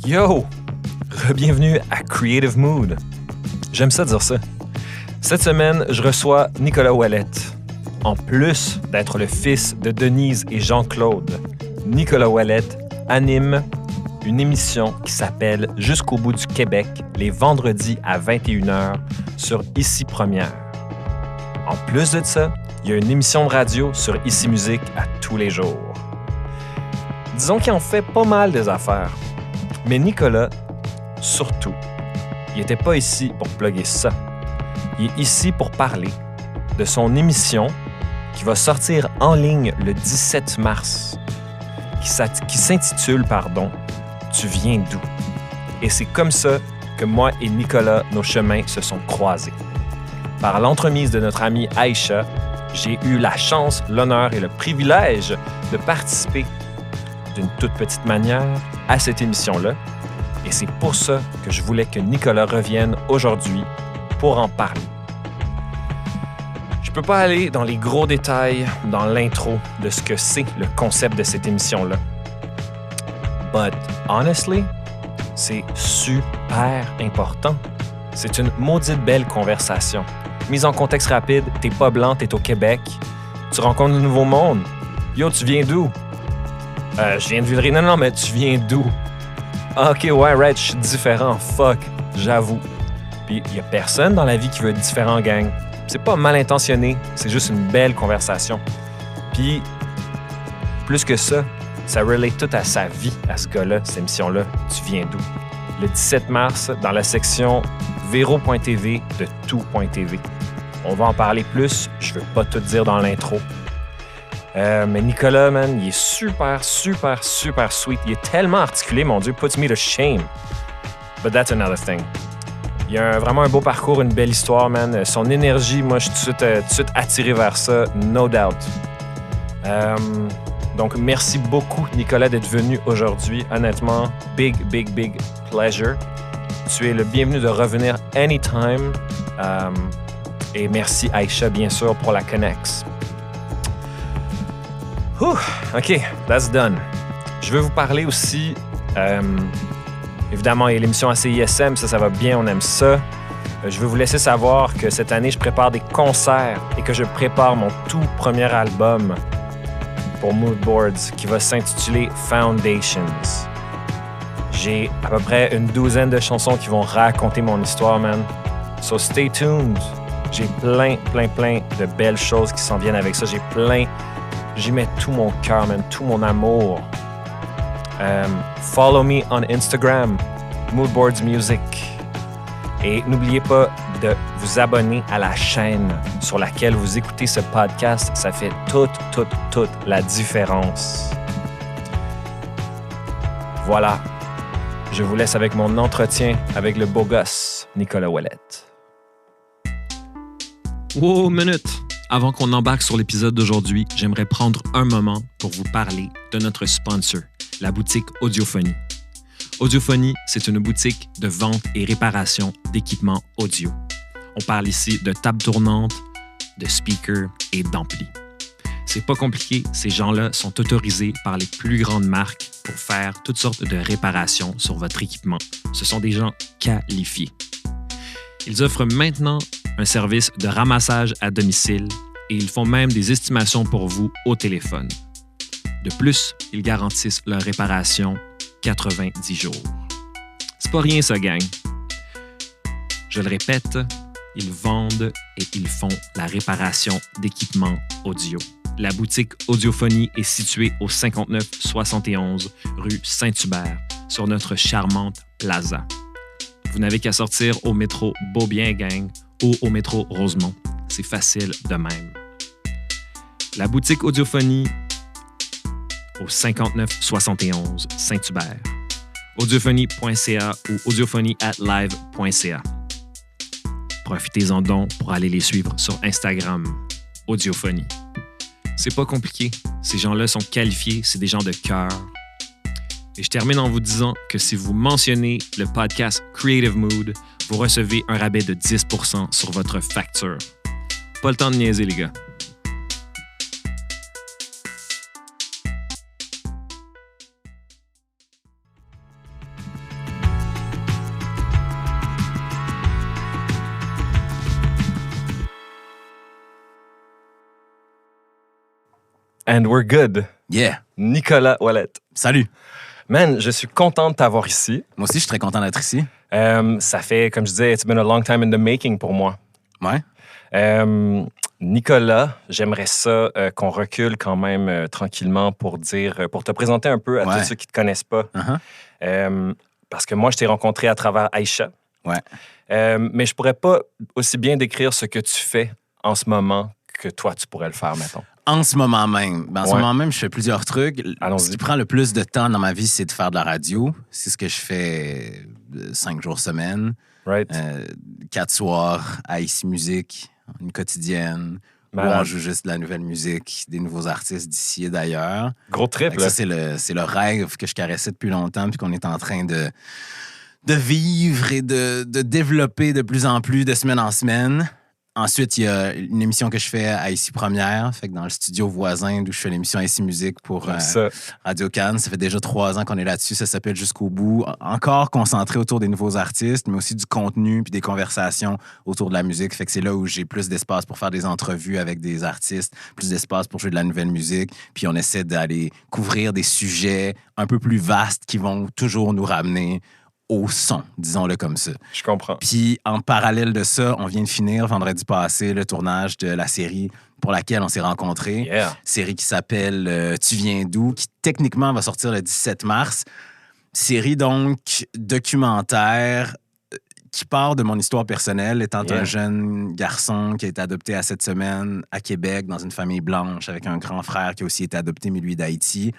Yo! Bienvenue à Creative Mood. J'aime ça dire ça. Cette semaine, je reçois Nicolas Ouellette. En plus d'être le fils de Denise et Jean-Claude, Nicolas Ouellette anime une émission qui s'appelle Jusqu'au bout du Québec, les vendredis à 21h sur Ici Première. En plus de ça, il y a une émission de radio sur Ici Musique à tous les jours. Disons qu'il en fait pas mal des affaires. Mais Nicolas, surtout, il n'était pas ici pour plugger ça. Il est ici pour parler de son émission qui va sortir en ligne le 17 mars, qui s'intitule « Tu viens d'où ?» Et c'est comme ça que moi et Nicolas, nos chemins se sont croisés. Par l'entremise de notre amie Aïcha, j'ai eu la chance, l'honneur et le privilège de participer d'une toute petite manière à cette émission-là. Et c'est pour ça que je voulais que Nicolas revienne aujourd'hui pour en parler. Je peux pas aller dans les gros détails dans l'intro de ce que c'est le concept de cette émission-là. But honestly, c'est super important. C'est une maudite belle conversation. Mise en contexte rapide, t'es pas blanc, t'es au Québec. Tu rencontres le nouveau monde. Yo, tu viens d'où? Je viens de Villeray. Non, mais tu viens d'où? Ah, ok, ouais, right, je suis différent. Fuck, j'avoue. Puis, il y a personne dans la vie qui veut être différent, gang. C'est pas mal intentionné, c'est juste une belle conversation. Puis, plus que ça, ça relate tout à sa vie, à ce gars-là, cette émission-là. Tu viens d'où? Le 17 mars, dans la section Vero.tv de Tout.tv. On va en parler plus, je veux pas tout dire dans l'intro. Mais Nicolas, man, il est super sweet. Il est tellement articulé, mon Dieu, puts me to shame. But that's another thing. Il a vraiment un beau parcours, une belle histoire, man. Son énergie, moi, je suis tout de suite attiré vers ça, no doubt. Donc, merci beaucoup, Nicolas, d'être venu aujourd'hui. Honnêtement, big pleasure. Tu es le bienvenu de revenir anytime. Et merci, Aïcha, bien sûr, pour la connex. OK, that's done. Je veux vous parler aussi, évidemment, il y a l'émission à CISM, ça va bien, on aime ça. Je veux vous laisser savoir que cette année, je prépare des concerts et que je prépare mon tout premier album pour Mood Boards qui va s'intituler Foundations. J'ai à peu près une douzaine de chansons qui vont raconter mon histoire, man. So stay tuned. J'ai plein de belles choses qui s'en viennent avec ça. J'y mets tout mon cœur, man, tout mon amour. Follow me on Instagram, Moodboards Music. Et n'oubliez pas de vous abonner à la chaîne sur laquelle vous écoutez ce podcast. Ça fait toute la différence. Voilà. Je vous laisse avec mon entretien avec le beau gosse, Nicolas Ouellette. Wow, minute! Avant qu'on embarque sur l'épisode d'aujourd'hui, j'aimerais prendre un moment pour vous parler de notre sponsor, la boutique Audiophonie. Audiophonie, c'est une boutique de vente et réparation d'équipements audio. On parle ici de tables tournantes, de speakers et d'amplis. C'est pas compliqué, ces gens-là sont autorisés par les plus grandes marques pour faire toutes sortes de réparations sur votre équipement. Ce sont des gens qualifiés. Ils offrent maintenant un service de ramassage à domicile et ils font même des estimations pour vous au téléphone. De plus, ils garantissent leur réparation 90 jours. C'est pas rien ça, gang. Je le répète, ils vendent et ils font la réparation d'équipements audio. La boutique Audiophonie est située au 5971 rue Saint-Hubert, sur notre charmante plaza. Vous n'avez qu'à sortir au métro Beaubien, gang, ou au métro Rosemont. C'est facile de même. La boutique Audiophonie au 5971 Saint-Hubert. Audiophonie.ca ou audiophonie@live.ca. Profitez-en donc pour aller les suivre sur Instagram. Audiophonie. C'est pas compliqué. Ces gens-là sont qualifiés, c'est des gens de cœur. Et je termine en vous disant que si vous mentionnez le podcast Creative Mood, vous recevez un rabais de 10% sur votre facture. Pas le temps de niaiser, les gars. And we're good. Yeah. Nicolas Ouellette. Salut. Man, je suis content de t'avoir ici. Moi aussi, je suis très content d'être ici. Ça fait, comme je disais, it's been a long time in the making pour moi. Ouais. Nicolas, j'aimerais ça qu'on recule quand même tranquillement pour te présenter un peu à tous ceux qui ne te connaissent pas. Parce que moi, je t'ai rencontré à travers Aïcha. Ouais. Mais je pourrais pas aussi bien décrire ce que tu fais en ce moment que toi, tu pourrais le faire, mettons. En ce moment même. En ce moment même, je fais plusieurs trucs. Allons-y. Ce qui prend le plus de temps dans ma vie, c'est de faire de la radio. C'est ce que je fais 5 jours semaine. Right? 4 soirs à Ici Musique, une quotidienne, où on joue juste de la nouvelle musique, des nouveaux artistes d'ici et d'ailleurs. Gros trip, là. Ça, c'est le rêve que je caressais depuis longtemps puis qu'on est en train de vivre et de développer de plus en plus de semaine en semaine. Ensuite, il y a une émission que je fais à Ici Première, fait que dans le studio voisin d'où je fais l'émission à Ici Musique pour Radio Cannes. Ça fait déjà 3 ans qu'on est là-dessus. Ça s'appelle Jusqu'au bout. Encore concentré autour des nouveaux artistes, mais aussi du contenu puis des conversations autour de la musique. Fait que c'est là où j'ai plus d'espace pour faire des entrevues avec des artistes, plus d'espace pour jouer de la nouvelle musique. Puis on essaie d'aller couvrir des sujets un peu plus vastes qui vont toujours nous ramener au son, disons-le comme ça. Je comprends. Puis, en parallèle de ça, on vient de finir vendredi passé le tournage de la série pour laquelle on s'est rencontrés. Yeah. Série qui s'appelle Tu viens d'où, qui techniquement va sortir le 17 mars. Série, donc, documentaire qui part de mon histoire personnelle, étant un jeune garçon qui a été adopté à 7 semaines à Québec, dans une famille blanche, avec un grand frère qui a aussi été adopté, mais lui d'Haïti.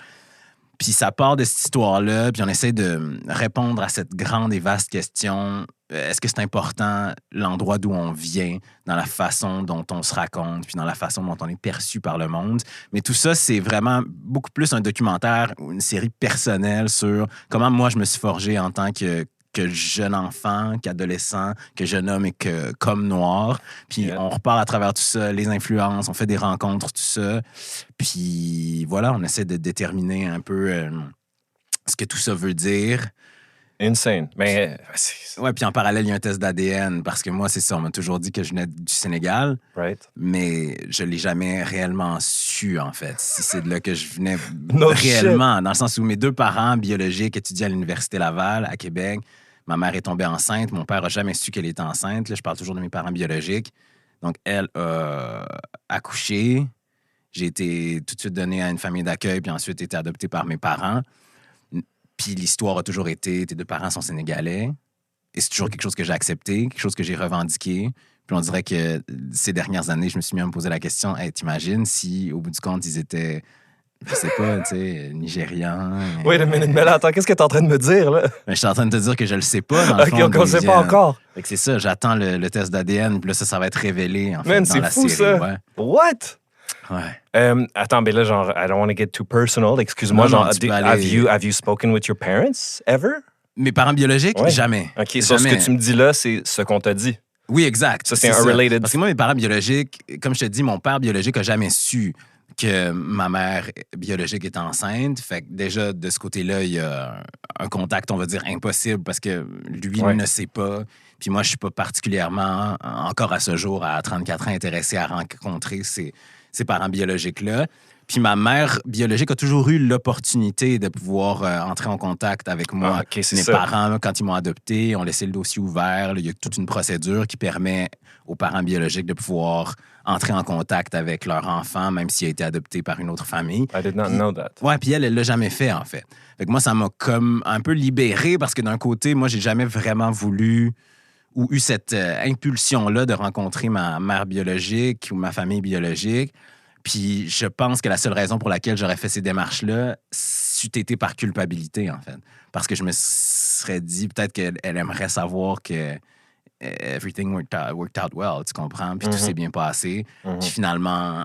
Puis ça part de cette histoire-là, puis on essaie de répondre à cette grande et vaste question. Est-ce que c'est important l'endroit d'où on vient, dans la façon dont on se raconte, puis dans la façon dont on est perçu par le monde? Mais tout ça, c'est vraiment beaucoup plus un documentaire ou une série personnelle sur comment moi, je me suis forgé en tant que jeune enfant, qu'adolescent, que jeune homme et qu'homme noir. Puis on repart à travers tout ça, les influences, on fait des rencontres, tout ça. Puis voilà, on essaie de déterminer un peu ce que tout ça veut dire. Insane. Mais ouais, puis en parallèle, il y a un test d'ADN parce que moi, c'est ça, on m'a toujours dit que je venais du Sénégal, mais je l'ai jamais réellement su, en fait. Si c'est de là que je venais réellement, dans le sens où mes 2 parents biologiques étudiaient à l'Université Laval, à Québec. Ma mère est tombée enceinte. Mon père n'a jamais su qu'elle était enceinte. Là, je parle toujours de mes parents biologiques. Donc, elle a accouché. J'ai été tout de suite donné à une famille d'accueil, puis ensuite été adopté par mes parents. Puis l'histoire a toujours été, tes 2 parents sont sénégalais. Et c'est toujours quelque chose que j'ai accepté, quelque chose que j'ai revendiqué. Puis on dirait que ces dernières années, je me suis mis à me poser la question, hey, t'imagines si, au bout du compte, ils étaient, je sais pas, tu sais, nigérians. Wait a minute, mais là, attends, qu'est-ce que t'es en train de me dire, là? Ben, je suis en train de te dire que je le sais pas, dans le fond. OK, on ne sait pas encore. Fait que c'est ça, j'attends le test d'ADN, puis là, ça va être révélé, en fait, Man, dans la fou, série. Ça. Ouais. What? Ouais. Attends, mais là, genre, I don't want to get too personal. Excuse-moi, Non, genre, have you spoken with your parents ever? Mes parents biologiques? Ouais. Jamais. OK, so ce que tu me dis là, c'est ce qu'on t'a dit. Oui, exact. Ça, c'est un related. Parce que moi, mes parents biologiques, comme je te dis, mon père biologique n'a jamais su que ma mère biologique est enceinte. Fait que déjà, de ce côté-là, il y a un contact, on va dire, impossible parce que lui ne sait pas. Puis moi, je suis pas particulièrement, encore à ce jour, à 34 ans, intéressé à rencontrer ces parents biologiques-là. Puis ma mère biologique a toujours eu l'opportunité de pouvoir entrer en contact avec moi. Mes parents, quand ils m'ont adopté, ont laissé le dossier ouvert. Il y a toute une procédure qui permet aux parents biologiques de pouvoir entrer en contact avec leur enfant, même s'il a été adopté par une autre famille. I did not know that. Ouais, puis elle l'a jamais fait, en fait. Fait que moi, ça m'a comme un peu libéré parce que d'un côté, moi, j'ai jamais vraiment voulu ou eu cette impulsion-là de rencontrer ma mère biologique ou ma famille biologique. Puis je pense que la seule raison pour laquelle j'aurais fait ces démarches-là, c'eût été par culpabilité, en fait. Parce que je me serais dit peut-être qu'elle aimerait savoir que everything worked out well, tu comprends? Puis tout s'est bien passé. Puis finalement,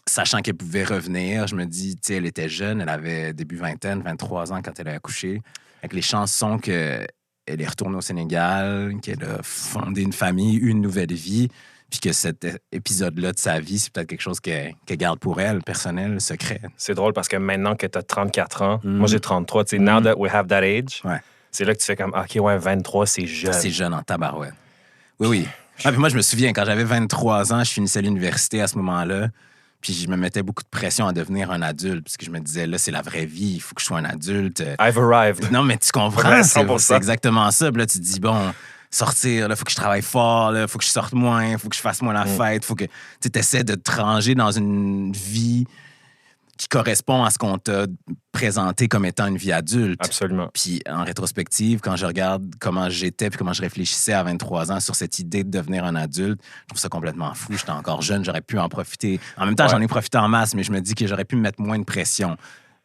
sachant qu'elle pouvait revenir, je me dis, tu sais, elle était jeune, elle avait début vingtaine, 23 ans quand elle a accouché. Fait que les chances sont qu'elle est retournée au Sénégal, qu'elle a fondé une famille, une nouvelle vie. Puis que cet épisode-là de sa vie, c'est peut-être quelque chose qu'elle garde pour elle, personnel, secret. C'est drôle parce que maintenant que tu as 34 ans, moi j'ai 33, tu sais, now that we have that age, c'est là que tu fais comme, OK, ouais, 23, c'est jeune. C'est jeune en tabarouette. Oui. Ah, puis moi, je me souviens, quand j'avais 23 ans, je finissais l'université à ce moment-là. Puis je me mettais beaucoup de pression à devenir un adulte, parce que je me disais, là, c'est la vraie vie, il faut que je sois un adulte. I've arrived. Non, mais tu comprends, Ouais, c'est 100%. exactement ça. Puis là, tu te dis, bon, sortir, il faut que je travaille fort, il faut que je sorte moins, il faut que je fasse moins la fête, faut que tu essaies de te ranger dans une vie qui correspond à ce qu'on t'a présenté comme étant une vie adulte. Absolument. Puis en rétrospective, quand je regarde comment j'étais puis comment je réfléchissais à 23 ans sur cette idée de devenir un adulte, je trouve ça complètement fou. J'étais encore jeune, j'aurais pu en profiter. En même temps, j'en ai profité en masse, mais je me dis que j'aurais pu me mettre moins de pression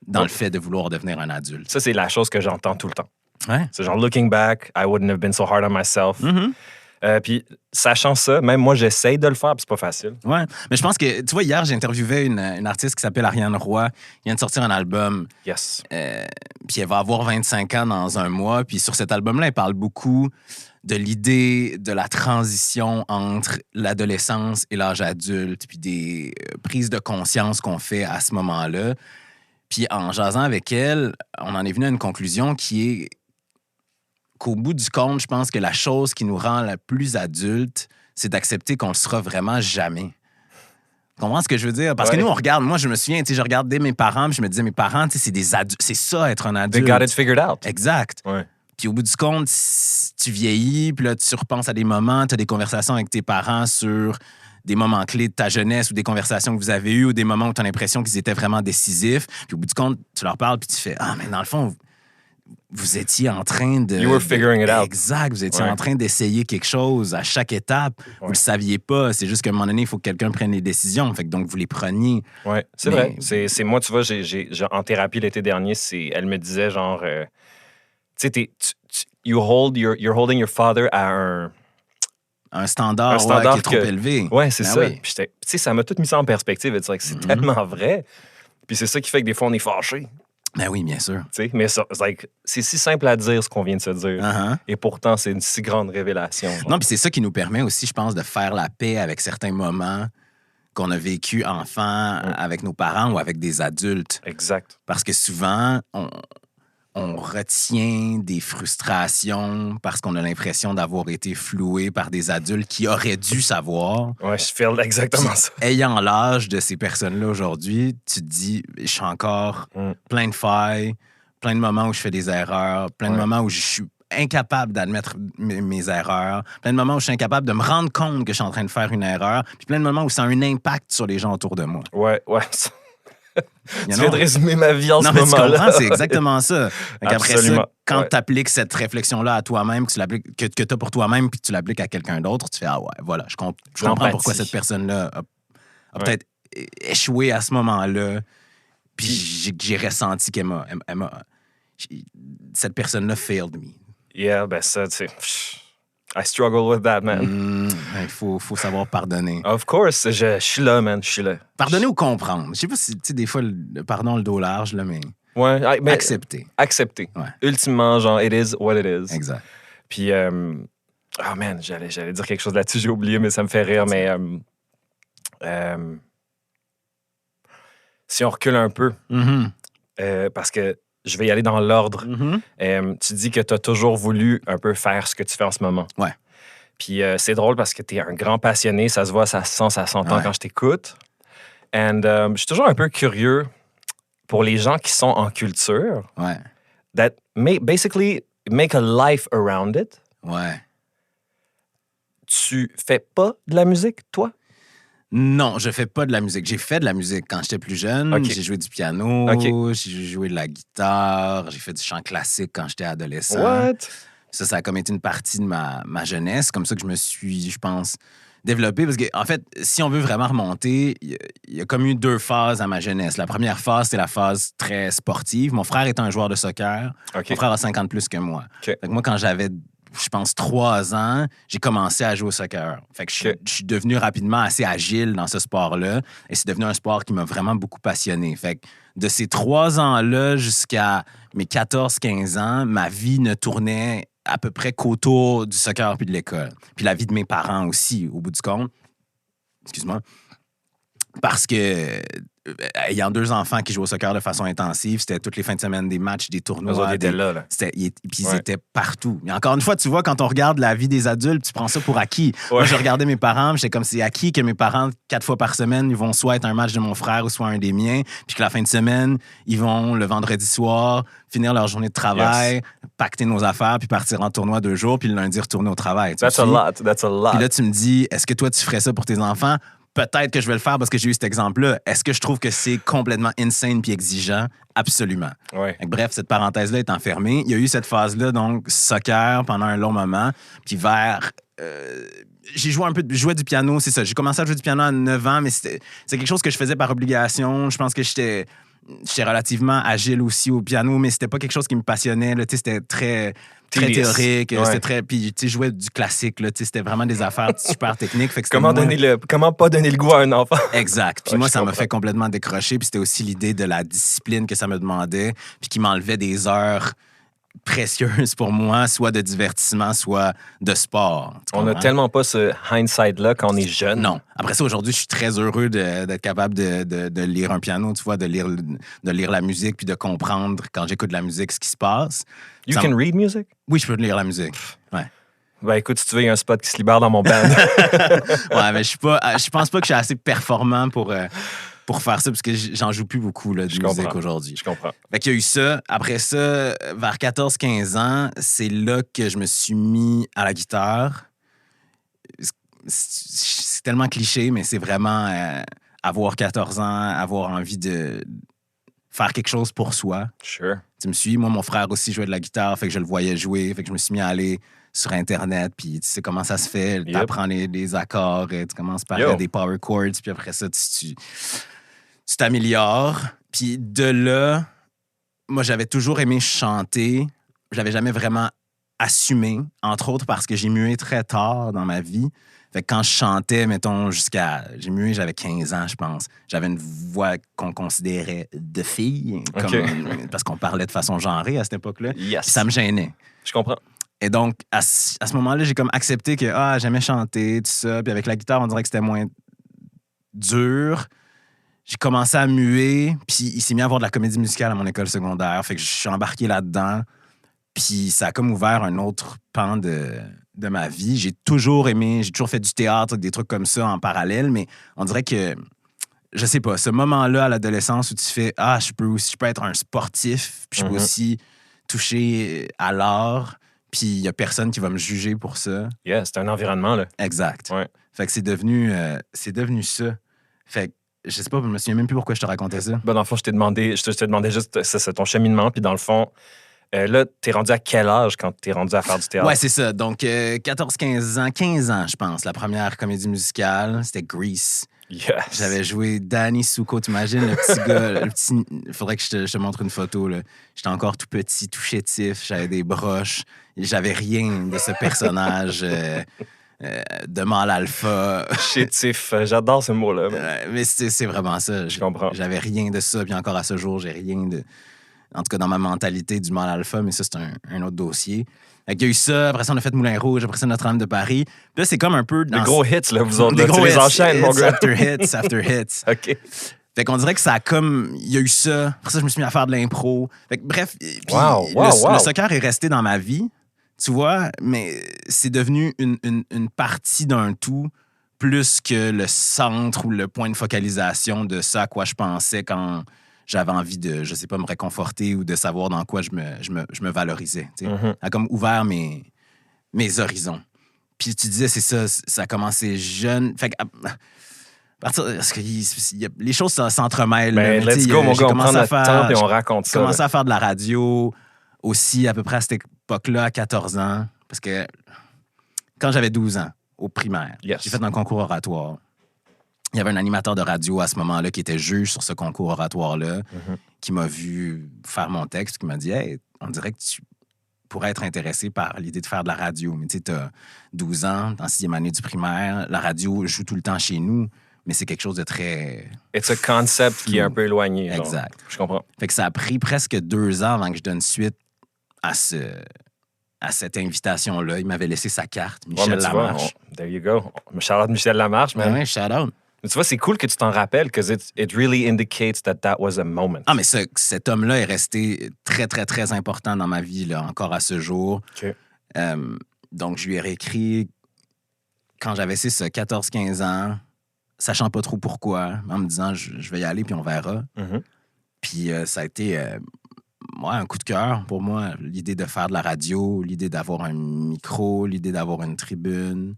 dans le fait de vouloir devenir un adulte. Ça, c'est la chose que j'entends tout le temps. Ouais. C'est genre, looking back, I wouldn't have been so hard on myself. Mm-hmm. Puis, sachant ça, même moi, j'essaye de le faire, puis c'est pas facile. Ouais. Mais je pense que, tu vois, hier, j'ai interviewé une artiste qui s'appelle Ariane Roy. Elle vient de sortir un album. Yes. Puis elle va avoir 25 ans dans un mois. Puis sur cet album-là, elle parle beaucoup de l'idée de la transition entre l'adolescence et l'âge adulte, puis des prises de conscience qu'on fait à ce moment-là. Puis en jasant avec elle, on en est venu à une conclusion qui est qu'au bout du compte, je pense que la chose qui nous rend la plus adulte, c'est d'accepter qu'on le sera vraiment jamais. Tu comprends ce que je veux dire? Parce que nous, on regarde, moi, je me souviens, je regardais mes parents, puis je me disais, mes parents, c'est des adultes, c'est ça, être un adulte. They got it figured out. Exact. Ouais. Puis au bout du compte, tu vieillis, puis là, tu repenses à des moments, tu as des conversations avec tes parents sur des moments clés de ta jeunesse ou des conversations que vous avez eues ou des moments où tu as l'impression qu'ils étaient vraiment décisifs. Puis au bout du compte, tu leur parles, puis tu fais « Ah, mais dans le fond, vous étiez en train de... » You were figuring it out. Exact. Vous étiez en train d'essayer quelque chose à chaque étape. Vous le saviez pas. C'est juste qu'à un moment donné, il faut que quelqu'un prenne les décisions. Fait que donc, vous les preniez. Oui, c'est vrai. C'est moi, tu vois, en thérapie l'été dernier, elle me disait genre... tu sais, you're holding your father à un standard, qui est trop élevé. Ouais, c'est ça. Oui. Puis tu sais, ça m'a tout mis ça en perspective. C'est tellement vrai. Puis c'est ça qui fait que des fois, on est fâché. Ben oui, bien sûr. Mais ça, c'est si simple à dire ce qu'on vient de se dire. Uh-huh. Et pourtant, c'est une si grande révélation. Genre. Non, puis c'est ça qui nous permet aussi, je pense, de faire la paix avec certains moments qu'on a vécu enfant avec nos parents ou avec des adultes. Exact. Parce que souvent, on retient des frustrations parce qu'on a l'impression d'avoir été floué par des adultes qui auraient dû savoir. Ouais, je feel exactement ça. Ayant l'âge de ces personnes-là aujourd'hui, tu te dis, je suis encore plein de failles, plein de moments où je fais des erreurs, plein de moments où je suis incapable d'admettre mes erreurs, plein de moments où je suis incapable de me rendre compte que je suis en train de faire une erreur, puis plein de moments où ça a un impact sur les gens autour de moi. Ouais. Tu viens de résumer ma vie en ce moment-là. Non, mais tu comprends, c'est exactement ça. Après Absolument. ça, quand tu appliques cette réflexion-là à toi-même, que tu as pour toi-même, puis que tu l'appliques à quelqu'un d'autre, tu fais « Ah ouais, voilà, je comprends pourquoi cette personne-là a peut-être échoué à ce moment-là. » Puis j'ai ressenti qu'elle m'a... Cette personne-là failed me. Yeah, ben ça, tu sais... I struggle with that, man. Il faut savoir pardonner. Of course, je suis là, man, je suis là. Pardonner ou comprendre. Je sais pas si, tu sais, des fois, le pardon, le dos large, là, mais... Ouais, mais accepter. Accepter. Ouais. Ultimement, genre, it is what it is. Exact. Puis, oh man, j'allais dire quelque chose là-dessus, j'ai oublié, mais ça me fait rire, mais... si on recule un peu, parce que je vais y aller dans l'ordre. Tu dis que tu as toujours voulu un peu faire ce que tu fais en ce moment. Ouais. Puis c'est drôle parce que tu es un grand passionné. Ça se voit, ça se sent, ça s'entend quand je t'écoute. And je suis toujours un peu curieux pour les gens qui sont en culture. Ouais. That basically make a life around it. Ouais. Tu fais pas de la musique, toi? Non, je fais pas de la musique. J'ai fait de la musique quand j'étais plus jeune. Okay. J'ai joué du piano, j'ai joué de la guitare, j'ai fait du chant classique quand j'étais adolescent. What? Ça a comme été une partie de ma jeunesse. Comme ça que je me suis, je pense, développé. Parce que, en fait, si on veut vraiment remonter, il y a comme eu 2 phases à ma jeunesse. La première phase, c'était la phase très sportive. Mon frère est un joueur de soccer. Okay. Mon frère a 50 plus que moi. Okay. Fait que moi, quand j'avais, je pense, 3 ans, j'ai commencé à jouer au soccer. Fait que je suis devenu rapidement assez agile dans ce sport-là. Et c'est devenu un sport qui m'a vraiment beaucoup passionné. Fait que de ces 3 ans-là jusqu'à mes 14-15 ans, ma vie ne tournait à peu près qu'autour du soccer puis de l'école. Puis la vie de mes parents aussi, au bout du compte. Excuse-moi. parce que ayant 2 enfants qui jouent au soccer de façon intensive, c'était toutes les fins de semaine des matchs, des tournois. Eux autres étaient là. Puis ils étaient partout. Mais encore une fois, tu vois, quand on regarde la vie des adultes, tu prends ça pour acquis. Ouais. Moi, je regardais mes parents, j'étais comme c'est acquis que mes parents, 4 fois par semaine, ils vont soit être un match de mon frère ou soit un des miens, puis que la fin de semaine, ils vont le vendredi soir finir leur journée de travail, pacter nos affaires, puis partir en tournoi 2 jours, puis le lundi retourner au travail. That's a lot. Puis là, tu me dis, est-ce que toi, tu ferais ça pour tes enfants? Peut-être que je vais le faire parce que j'ai eu cet exemple-là. Est-ce que je trouve que c'est complètement insane puis exigeant? Absolument. Ouais. Bref, cette parenthèse-là est enfermée. Il y a eu cette phase-là, donc soccer pendant un long moment. Puis vers... j'ai joué du piano, c'est ça. J'ai commencé à jouer du piano à 9 ans, mais c'est quelque chose que je faisais par obligation. Je pense que j'étais relativement agile aussi au piano, mais c'était pas quelque chose qui me passionnait. Là. C'était très théorique. Ouais. C'était très... Puis, tu sais, je jouais du classique. Là. C'était vraiment des affaires super techniques. Fait que Comment pas donner le goût à un enfant? Exact. Puis moi, ça m'a fait complètement décrocher. Puis c'était aussi l'idée de la discipline que ça me demandait, puis qui m'enlevait des heures précieuses pour moi, soit de divertissement, soit de sport. On n'a tellement pas ce hindsight-là quand on est jeune. Non. Après ça, aujourd'hui, je suis très heureux d'être capable de lire un piano, tu vois, de lire la musique, puis de comprendre, quand j'écoute de la musique, ce qui se passe. You can read music? Oui, je peux lire la musique. Ouais. Ben écoute, si tu veux, il y a un spot qui se libère dans mon band. Ouais, mais je pense pas que je suis assez performant pour faire ça, parce que j'en joue plus beaucoup là, de musique aujourd'hui. Je comprends. Fait qu'il y a eu ça. Après ça, vers 14-15 ans, c'est là que je me suis mis à la guitare. C'est tellement cliché, mais c'est vraiment avoir 14 ans, avoir envie de faire quelque chose pour soi. Sure. Tu me suis, moi, mon frère aussi jouait de la guitare, fait que je le voyais jouer, fait que je me suis mis à aller sur Internet, puis tu sais comment ça se fait, tu apprends les accords, tu commences par des power chords, puis après ça, tu t'améliores. Puis de là, moi, j'avais toujours aimé chanter. Je l'avais jamais vraiment assumé, entre autres parce que j'ai mué très tard dans ma vie. Fait que quand je chantais, mettons, j'ai mué, j'avais 15 ans, je pense. J'avais une voix qu'on considérait de fille, parce qu'on parlait de façon genrée à cette époque-là. Yes. Puis ça me gênait. Je comprends. Et donc, à ce moment-là, j'ai comme accepté que j'aimais chanter, tout ça. Puis avec la guitare, on dirait que c'était moins dur. J'ai commencé à muer, puis il s'est mis à avoir de la comédie musicale à mon école secondaire. Fait que je suis embarqué là-dedans. Puis ça a comme ouvert un autre pan de ma vie. J'ai toujours fait du théâtre, des trucs comme ça en parallèle, mais on dirait que, je sais pas, ce moment-là à l'adolescence où tu fais, je peux être un sportif, puis je peux aussi toucher à l'art, puis il y a personne qui va me juger pour ça. Yeah, c'est un environnement, là. Exact. Ouais. Fait que c'est devenu ça. Fait que je sais pas, je me souviens même plus pourquoi je te racontais ça. Ben, dans le fond, je te demandais juste, c'est ton cheminement, puis dans le fond, là, t'es rendu à quel âge quand t'es rendu à faire du théâtre? Ouais, c'est ça. Donc, 15 ans, je pense. La première comédie musicale, c'était Grease. Yes. J'avais joué Danny Zuko. T'imagines, le petit gars, il faudrait que je te montre une photo, là. J'étais encore tout petit, tout chétif, j'avais des broches. J'avais rien de ce personnage de mâle alpha. Chétif, j'adore ce mot-là. Mais c'est vraiment ça. Je comprends. J'avais rien de ça, puis encore à ce jour, j'ai rien de... En tout cas, dans ma mentalité du mâle alpha, mais ça, c'est un autre dossier. Fait qu'il y a eu ça, après ça, on a fait Moulin Rouge, après ça, Notre-Dame de Paris. Puis là, c'est comme un peu... Des gros hits, là, vous autres. Des Là, gros tu les hits, enchaînes, mon gars. after hits. OK. Fait qu'on dirait que ça a comme... Il y a eu ça. Après ça, je me suis mis à faire de l'impro. Fait que bref, puis le soccer est resté dans ma vie, tu vois, mais c'est devenu une partie d'un tout plus que le centre ou le point de focalisation de ça à quoi je pensais quand j'avais envie de, je sais pas, me réconforter ou de savoir dans quoi je me valorisais. Ça a comme ouvert mes horizons. Puis tu disais, c'est ça, ça a commencé jeune. Fait que... Parce que les choses s'entremêlent. Ben, let's go, mon gars, on prend notre temps et on raconte ça. J'ai commencé à faire de la radio aussi à peu près à cette époque-là, à 14 ans. Parce que quand j'avais 12 ans, au primaire, j'ai fait un concours oratoire. Il y avait un animateur de radio à ce moment-là qui était juge sur ce concours oratoire-là, qui m'a vu faire mon texte, qui m'a dit « Hey, on dirait que tu pourrais être intéressé par l'idée de faire de la radio. Mais tu sais, tu as 12 ans, en 6e année du primaire, la radio joue tout le temps chez nous. » Mais c'est quelque chose de très... It's a concept qui est un peu éloigné. Genre. Exact. Je comprends. Fait que ça a pris presque 2 ans avant que je donne suite à cette invitation-là. Il m'avait laissé sa carte, Michel Lamarche. There you go. Shout-out Michel Lamarche, man. Oui, shout-out. Tu vois, c'est cool que tu t'en rappelles, because it really indicates that was a moment. Ah, mais cet homme-là est resté très, très, très important dans ma vie, là, encore à ce jour. OK. Donc, je lui ai réécrit quand j'avais 14-15 ans, sachant pas trop pourquoi, en me disant, je vais y aller, puis on verra. Mm-hmm. Puis ça a été un coup de cœur pour moi, l'idée de faire de la radio, l'idée d'avoir un micro, l'idée d'avoir une tribune.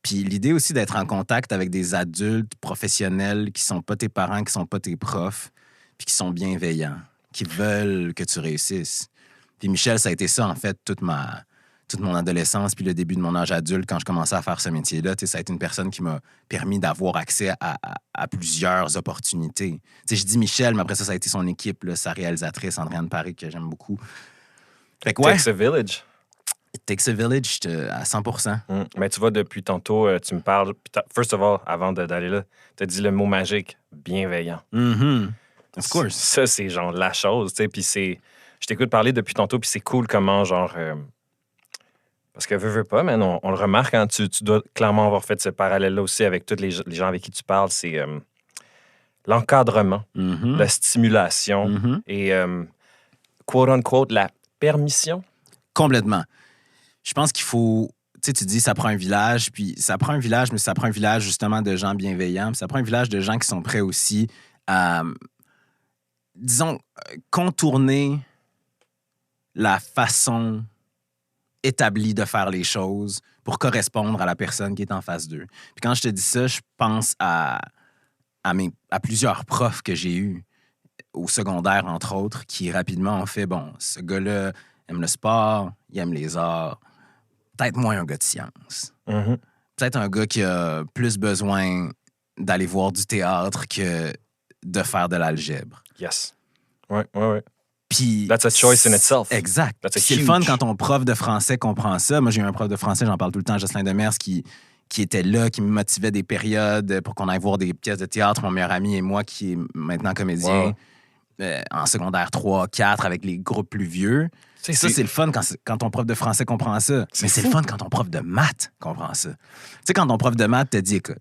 Puis l'idée aussi d'être en contact avec des adultes professionnels qui sont pas tes parents, qui sont pas tes profs, puis qui sont bienveillants, qui veulent que tu réussisses. Puis Michel, ça a été ça, en fait, toute mon adolescence, puis le début de mon âge adulte, quand je commençais à faire ce métier-là. Ça a été une personne qui m'a permis d'avoir accès à plusieurs opportunités. Je dis Michel, mais après ça a été son équipe, là, sa réalisatrice, Andréane Paris, que j'aime beaucoup. Fait que, Takes a village. It takes a village à 100%. Mais tu vois, depuis tantôt, tu me parles. First of all, avant d'aller là, tu as dit le mot magique, bienveillant. Mm-hmm. Of course. Ça, c'est genre la chose. Puis je t'écoute parler depuis tantôt, puis c'est cool comment, genre. Parce que veux pas, man, on le remarque, hein, tu dois clairement avoir fait ce parallèle-là aussi avec tous les gens avec qui tu parles. C'est l'encadrement, la stimulation et, quote-unquote, la permission. Complètement. Je pense qu'il faut... Tu dis, ça prend un village, puis ça prend un village, mais ça prend un village, justement, de gens bienveillants, puis ça prend un village de gens qui sont prêts aussi à, disons, contourner la façon établie de faire les choses pour correspondre à la personne qui est en face d'eux. Puis quand je te dis ça, je pense à plusieurs profs que j'ai eus au secondaire, entre autres, qui rapidement ont fait, bon, ce gars-là aime le sport, il aime les arts, peut-être moins un gars de sciences. Mm-hmm. Peut-être un gars qui a plus besoin d'aller voir du théâtre que de faire de l'algèbre. Yes. Ouais. Puis, that's a choice in itself. Exact. C'est le fun quand ton prof de français comprend ça. Moi, j'ai eu un prof de français, j'en parle tout le temps, Jocelyn Demers, qui était là, qui me motivait des périodes pour qu'on aille voir des pièces de théâtre. Mon meilleur ami et moi, qui est maintenant comédien, en secondaire 3, 4, avec les groupes plus vieux. Ça, c'est le fun quand ton prof de français comprend ça. Mais c'est le fun quand ton prof de maths comprend ça. Tu sais, quand ton prof de maths te dit, écoute,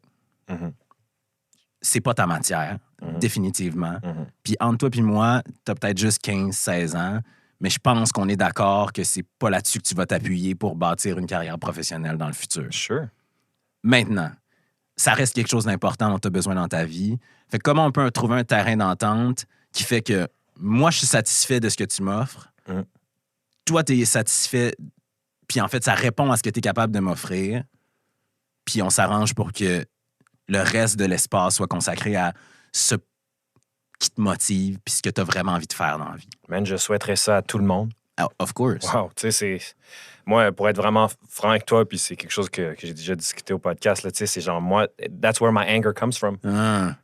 c'est pas ta matière, définitivement. Puis entre toi et moi, t'as peut-être juste 15-16 ans, mais je pense qu'on est d'accord que c'est pas là-dessus que tu vas t'appuyer pour bâtir une carrière professionnelle dans le futur. Sure. Maintenant, ça reste quelque chose d'important dont tu as besoin dans ta vie. Fait que comment on peut trouver un terrain d'entente qui fait que moi, je suis satisfait de ce que tu m'offres, toi, tu es satisfait, puis en fait, ça répond à ce que tu es capable de m'offrir, puis on s'arrange pour que le reste de l'espace soit consacré à ce qui te motive puis ce que tu as vraiment envie de faire dans la vie. Man, je souhaiterais ça à tout le monde. Oh, of course. Wow, tu sais, c'est... Moi, pour être vraiment franc avec toi, puis c'est quelque chose que j'ai déjà discuté au podcast, là, tu sais, c'est genre, moi, that's where my anger comes from.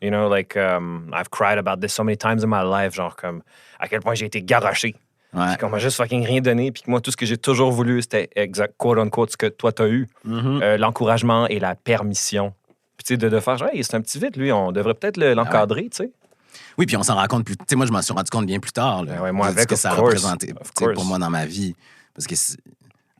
You know, like, I've cried about this so many times in my life, genre, comme, à quel point j'ai été garoché. Puis qu'on m'a juste fucking rien donné, puis que moi, tout ce que j'ai toujours voulu, c'était exact, quote-unquote, ce que toi, t'as eu. L'encouragement et la permission. Puis, tu sais, de faire genre, hey, c'est un petit vite, lui, on devrait peut-être l'encadrer, tu sais. Oui, puis on s'en rend compte plus. Tu sais, moi, je m'en suis rendu compte bien plus tard. Là, moi, avec, ce que ça représentait pour moi dans ma vie. Parce que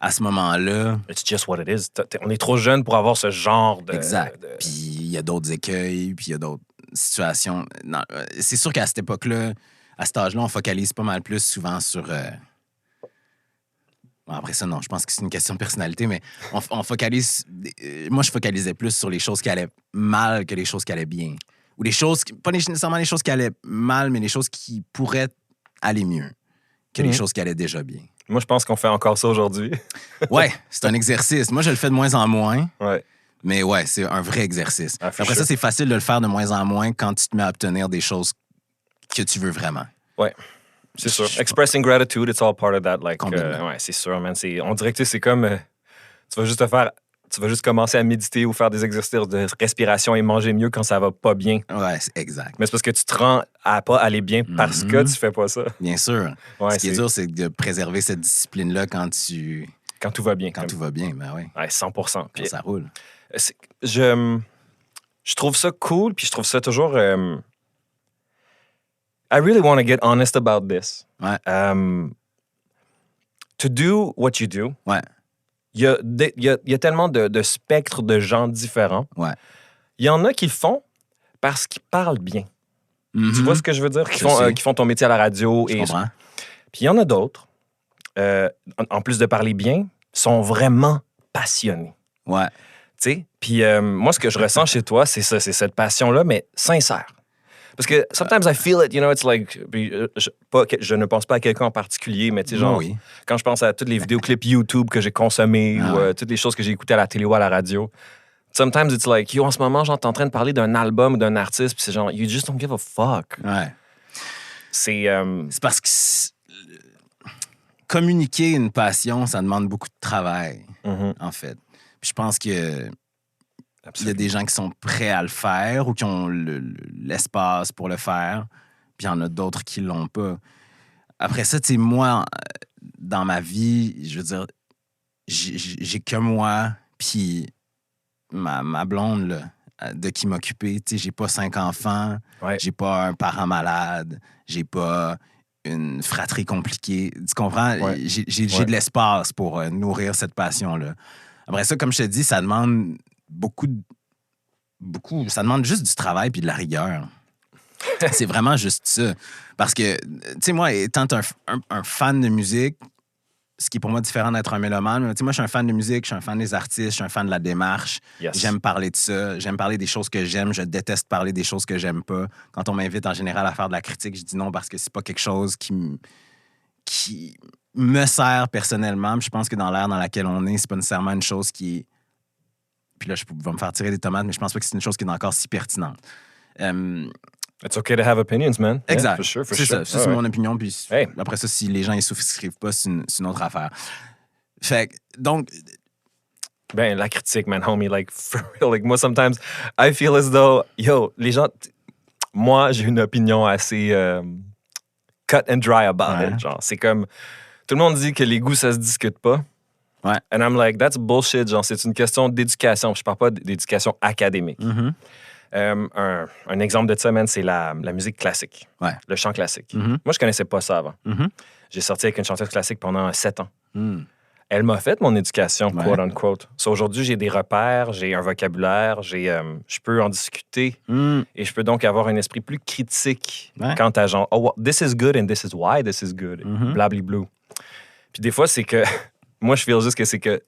à ce moment-là. It's just what it is. On est trop jeune pour avoir ce genre de. Exact. Puis il y a d'autres écueils, puis il y a d'autres situations. Non, c'est sûr qu'à cette époque-là, à cet âge-là, on focalise pas mal plus souvent sur. Bon, après ça, non, je pense que c'est une question de personnalité, mais on focalise. Moi, je focalisais plus sur les choses qui allaient mal que les choses qui allaient bien. Ou les choses, pas nécessairement les choses qui allaient mal, mais les choses qui pourraient aller mieux que les choses qui allaient déjà bien. Moi, je pense qu'on fait encore ça aujourd'hui. Ouais, c'est un exercice. Moi, je le fais de moins en moins. Ouais. Mais ouais, c'est un vrai exercice. Après ça, c'est facile de le faire de moins en moins quand tu te mets à obtenir des choses que tu veux vraiment. Ouais. C'est sûr. Expressing gratitude, it's all part of that. Like, ouais, c'est sûr, man. On dirait que c'est comme... tu vas juste commencer à méditer ou faire des exercices de respiration et manger mieux quand ça va pas bien. Ouais, c'est exact. Mais c'est parce que tu te rends à pas aller bien parce que tu fais pas ça. Bien sûr. Ouais, ce qui est dur, c'est de préserver cette discipline-là quand tout va bien. Quand tout va bien, ben oui. Ouais, 100%. Quand puis, ça roule. Je trouve ça cool, puis je trouve ça toujours... I really want to get honest about this. Ouais. To do what you do, ouais. Il y a tellement de spectres de gens différents. Ouais. Il y en a qui le font, parce qu'ils parlent bien. Mhm. Tu vois ce que je veux dire? Qui font ton métier à la radio. Je comprends. Puis il y en a d'autres, en plus de parler bien, sont vraiment passionnés. Ouais. Tu sais? Puis moi, ce que je ressens chez toi, c'est ça, c'est cette passion-là, mais sincère. Parce que sometimes I feel it, it's like... je ne pense pas à quelqu'un en particulier, mais tu sais, genre, Oui. quand je pense à tous les vidéoclips YouTube que j'ai consommés ou toutes les choses que j'ai écoutées à la télé ou à la radio, sometimes it's like, en ce moment, genre, t'es en train de parler d'un album ou d'un artiste, puis c'est genre, you just don't give a fuck. Ouais. C'est... C'est parce que communiquer une passion, ça demande beaucoup de travail, en fait. Puis je pense que il y a des gens qui sont prêts à le faire ou qui ont l'espace pour le faire, puis il y en a d'autres qui l'ont pas. Après ça, tu sais, moi, dans ma vie, je veux dire, j'ai que moi, puis ma blonde, là, de qui m'occuper. Tu sais, j'ai pas 5 enfants, j'ai pas un parent malade, j'ai pas une fratrie compliquée. Tu comprends? Ouais. J'ai de l'espace pour nourrir cette passion-là. Après ça, comme je te dis, ça demande beaucoup. Ça demande juste du travail puis de la rigueur. C'est vraiment juste ça. Parce que, tu sais, moi, étant un fan de musique, ce qui est pour moi différent d'être un mélomane, tu sais, moi, je suis un fan de musique, je suis un fan des artistes, je suis un fan de la démarche. Yes. J'aime parler de ça, j'aime parler des choses que j'aime, je déteste parler des choses que j'aime pas. Quand on m'invite en général à faire de la critique, je dis non parce que c'est pas quelque chose qui me sert personnellement. Puis je pense que dans l'ère dans laquelle on est, c'est pas nécessairement une chose qui est... Puis là, je vais me faire tirer des tomates, mais je pense pas que c'est une chose qui est encore si pertinente. It's okay to have opinions, man. Exact. For sure. Ça, c'est mon opinion. Puis après ça, si les gens y souscrivent pas, c'est une autre affaire. Fait que, donc... Ben, la critique, man, homie, like, for real. Like, moi, sometimes, I feel as though, les gens... Moi, j'ai une opinion assez cut and dry about it. Genre, c'est comme... Tout le monde dit que les goûts, ça se discute pas. Ouais. And I'm like, that's bullshit. Genre, c'est une question d'éducation. Je parle pas d'éducation académique. Mm-hmm. Un exemple de ça, man, c'est la musique classique. Ouais. Le chant classique. Mm-hmm. Moi, je connaissais pas ça avant. Mm-hmm. J'ai sorti avec une chanteuse classique pendant 7 ans. Mm. Elle m'a fait mon éducation, Ouais. quote unquote. So, aujourd'hui, j'ai des repères, j'ai un vocabulaire, je peux en discuter et je peux donc avoir un esprit plus critique quant à genre, oh, this is good and this is why this is good. Blabli blue. Puis des fois, c'est que, moi, je feel juste que c'est que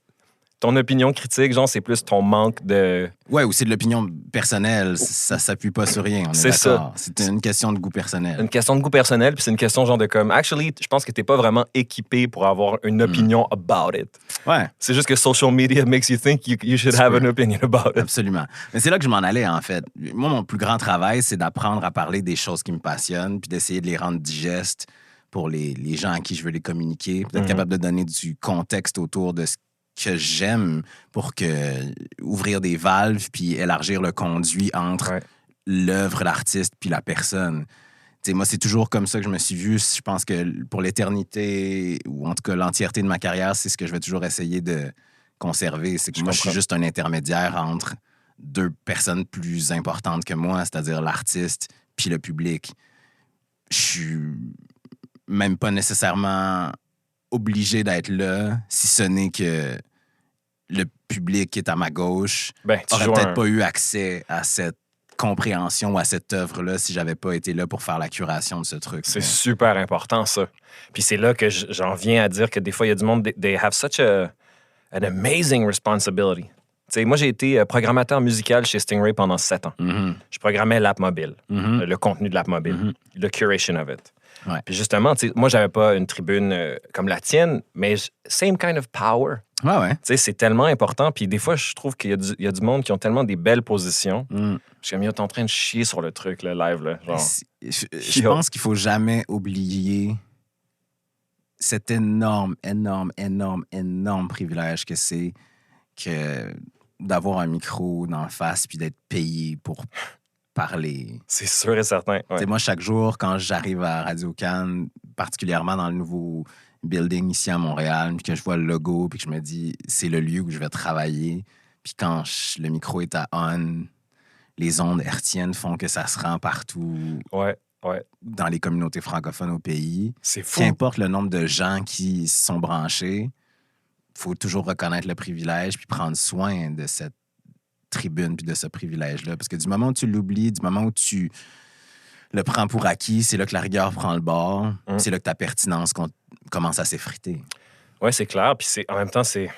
ton opinion critique, genre, c'est plus ton manque de... Ouais, ou c'est de l'opinion personnelle. Ça s'appuie pas sur rien. On est C'est d'accord. ça. C'est une question de goût personnel. Une question de goût personnel, puis c'est une question genre de comme, actually, je pense que t'es pas vraiment équipé pour avoir une opinion about it. Ouais. C'est juste que social media makes you think you should have an opinion about it. Absolument. Mais c'est là que je m'en allais, en fait. Moi, mon plus grand travail, c'est d'apprendre à parler des choses qui me passionnent, puis d'essayer de les rendre digestes pour les gens à qui je veux les communiquer, puis d'être capable de donner du contexte autour de ce que j'aime pour ouvrir des valves puis élargir le conduit entre l'œuvre, l'artiste puis la personne. T'sais, moi, c'est toujours comme ça que je me suis vu. Je pense que pour l'éternité, ou en tout cas l'entièreté de ma carrière, c'est ce que je vais toujours essayer de conserver. C'est que moi, je suis juste un intermédiaire entre deux personnes plus importantes que moi, c'est-à-dire l'artiste puis le public. Je suis même pas nécessairement obligé d'être là, si ce n'est que le public qui est à ma gauche aurait peut-être pas eu accès à cette compréhension ou à cette œuvre-là si j'avais pas été là pour faire la curation de ce truc. C'est super important, ça. Puis c'est là que j'en viens à dire que des fois, il y a du monde, they have such an amazing responsibility. T'sais, moi, j'ai été programmateur musical chez Stingray pendant 7 ans. Mm-hmm. Je programmais l'app mobile, Mm-hmm. le contenu de l'app mobile, le curation of it. Ouais. Puis justement, moi, j'avais pas une tribune comme la tienne, mais same kind of power. Ouais. C'est tellement important. Puis des fois, je trouve qu'il y a du monde qui ont tellement des belles positions. Je suis comme, t'es en train de chier sur le truc, le live. Là, genre. Je pense qu'il faut jamais oublier cet énorme privilège que c'est que d'avoir un micro d'en face puis d'être payé pour parler. C'est sûr et certain. Ouais. Moi, chaque jour, quand j'arrive à Radio-Can, particulièrement dans le nouveau building ici à Montréal, puis que je vois le logo, puis que je me dis, c'est le lieu où je vais travailler. Puis quand le micro est à on, les ondes hertziennes font que ça se rend partout dans les communautés francophones au pays. C'est fou. Qu'importe le nombre de gens qui sont branchés, il faut toujours reconnaître le privilège puis prendre soin de cette tribune puis de ce privilège-là. Parce que du moment où tu l'oublies, du moment où tu le prends pour acquis, c'est là que la rigueur prend le bord. C'est là que ta pertinence commence à s'effriter. Ouais, c'est clair. Puis en même temps, c'est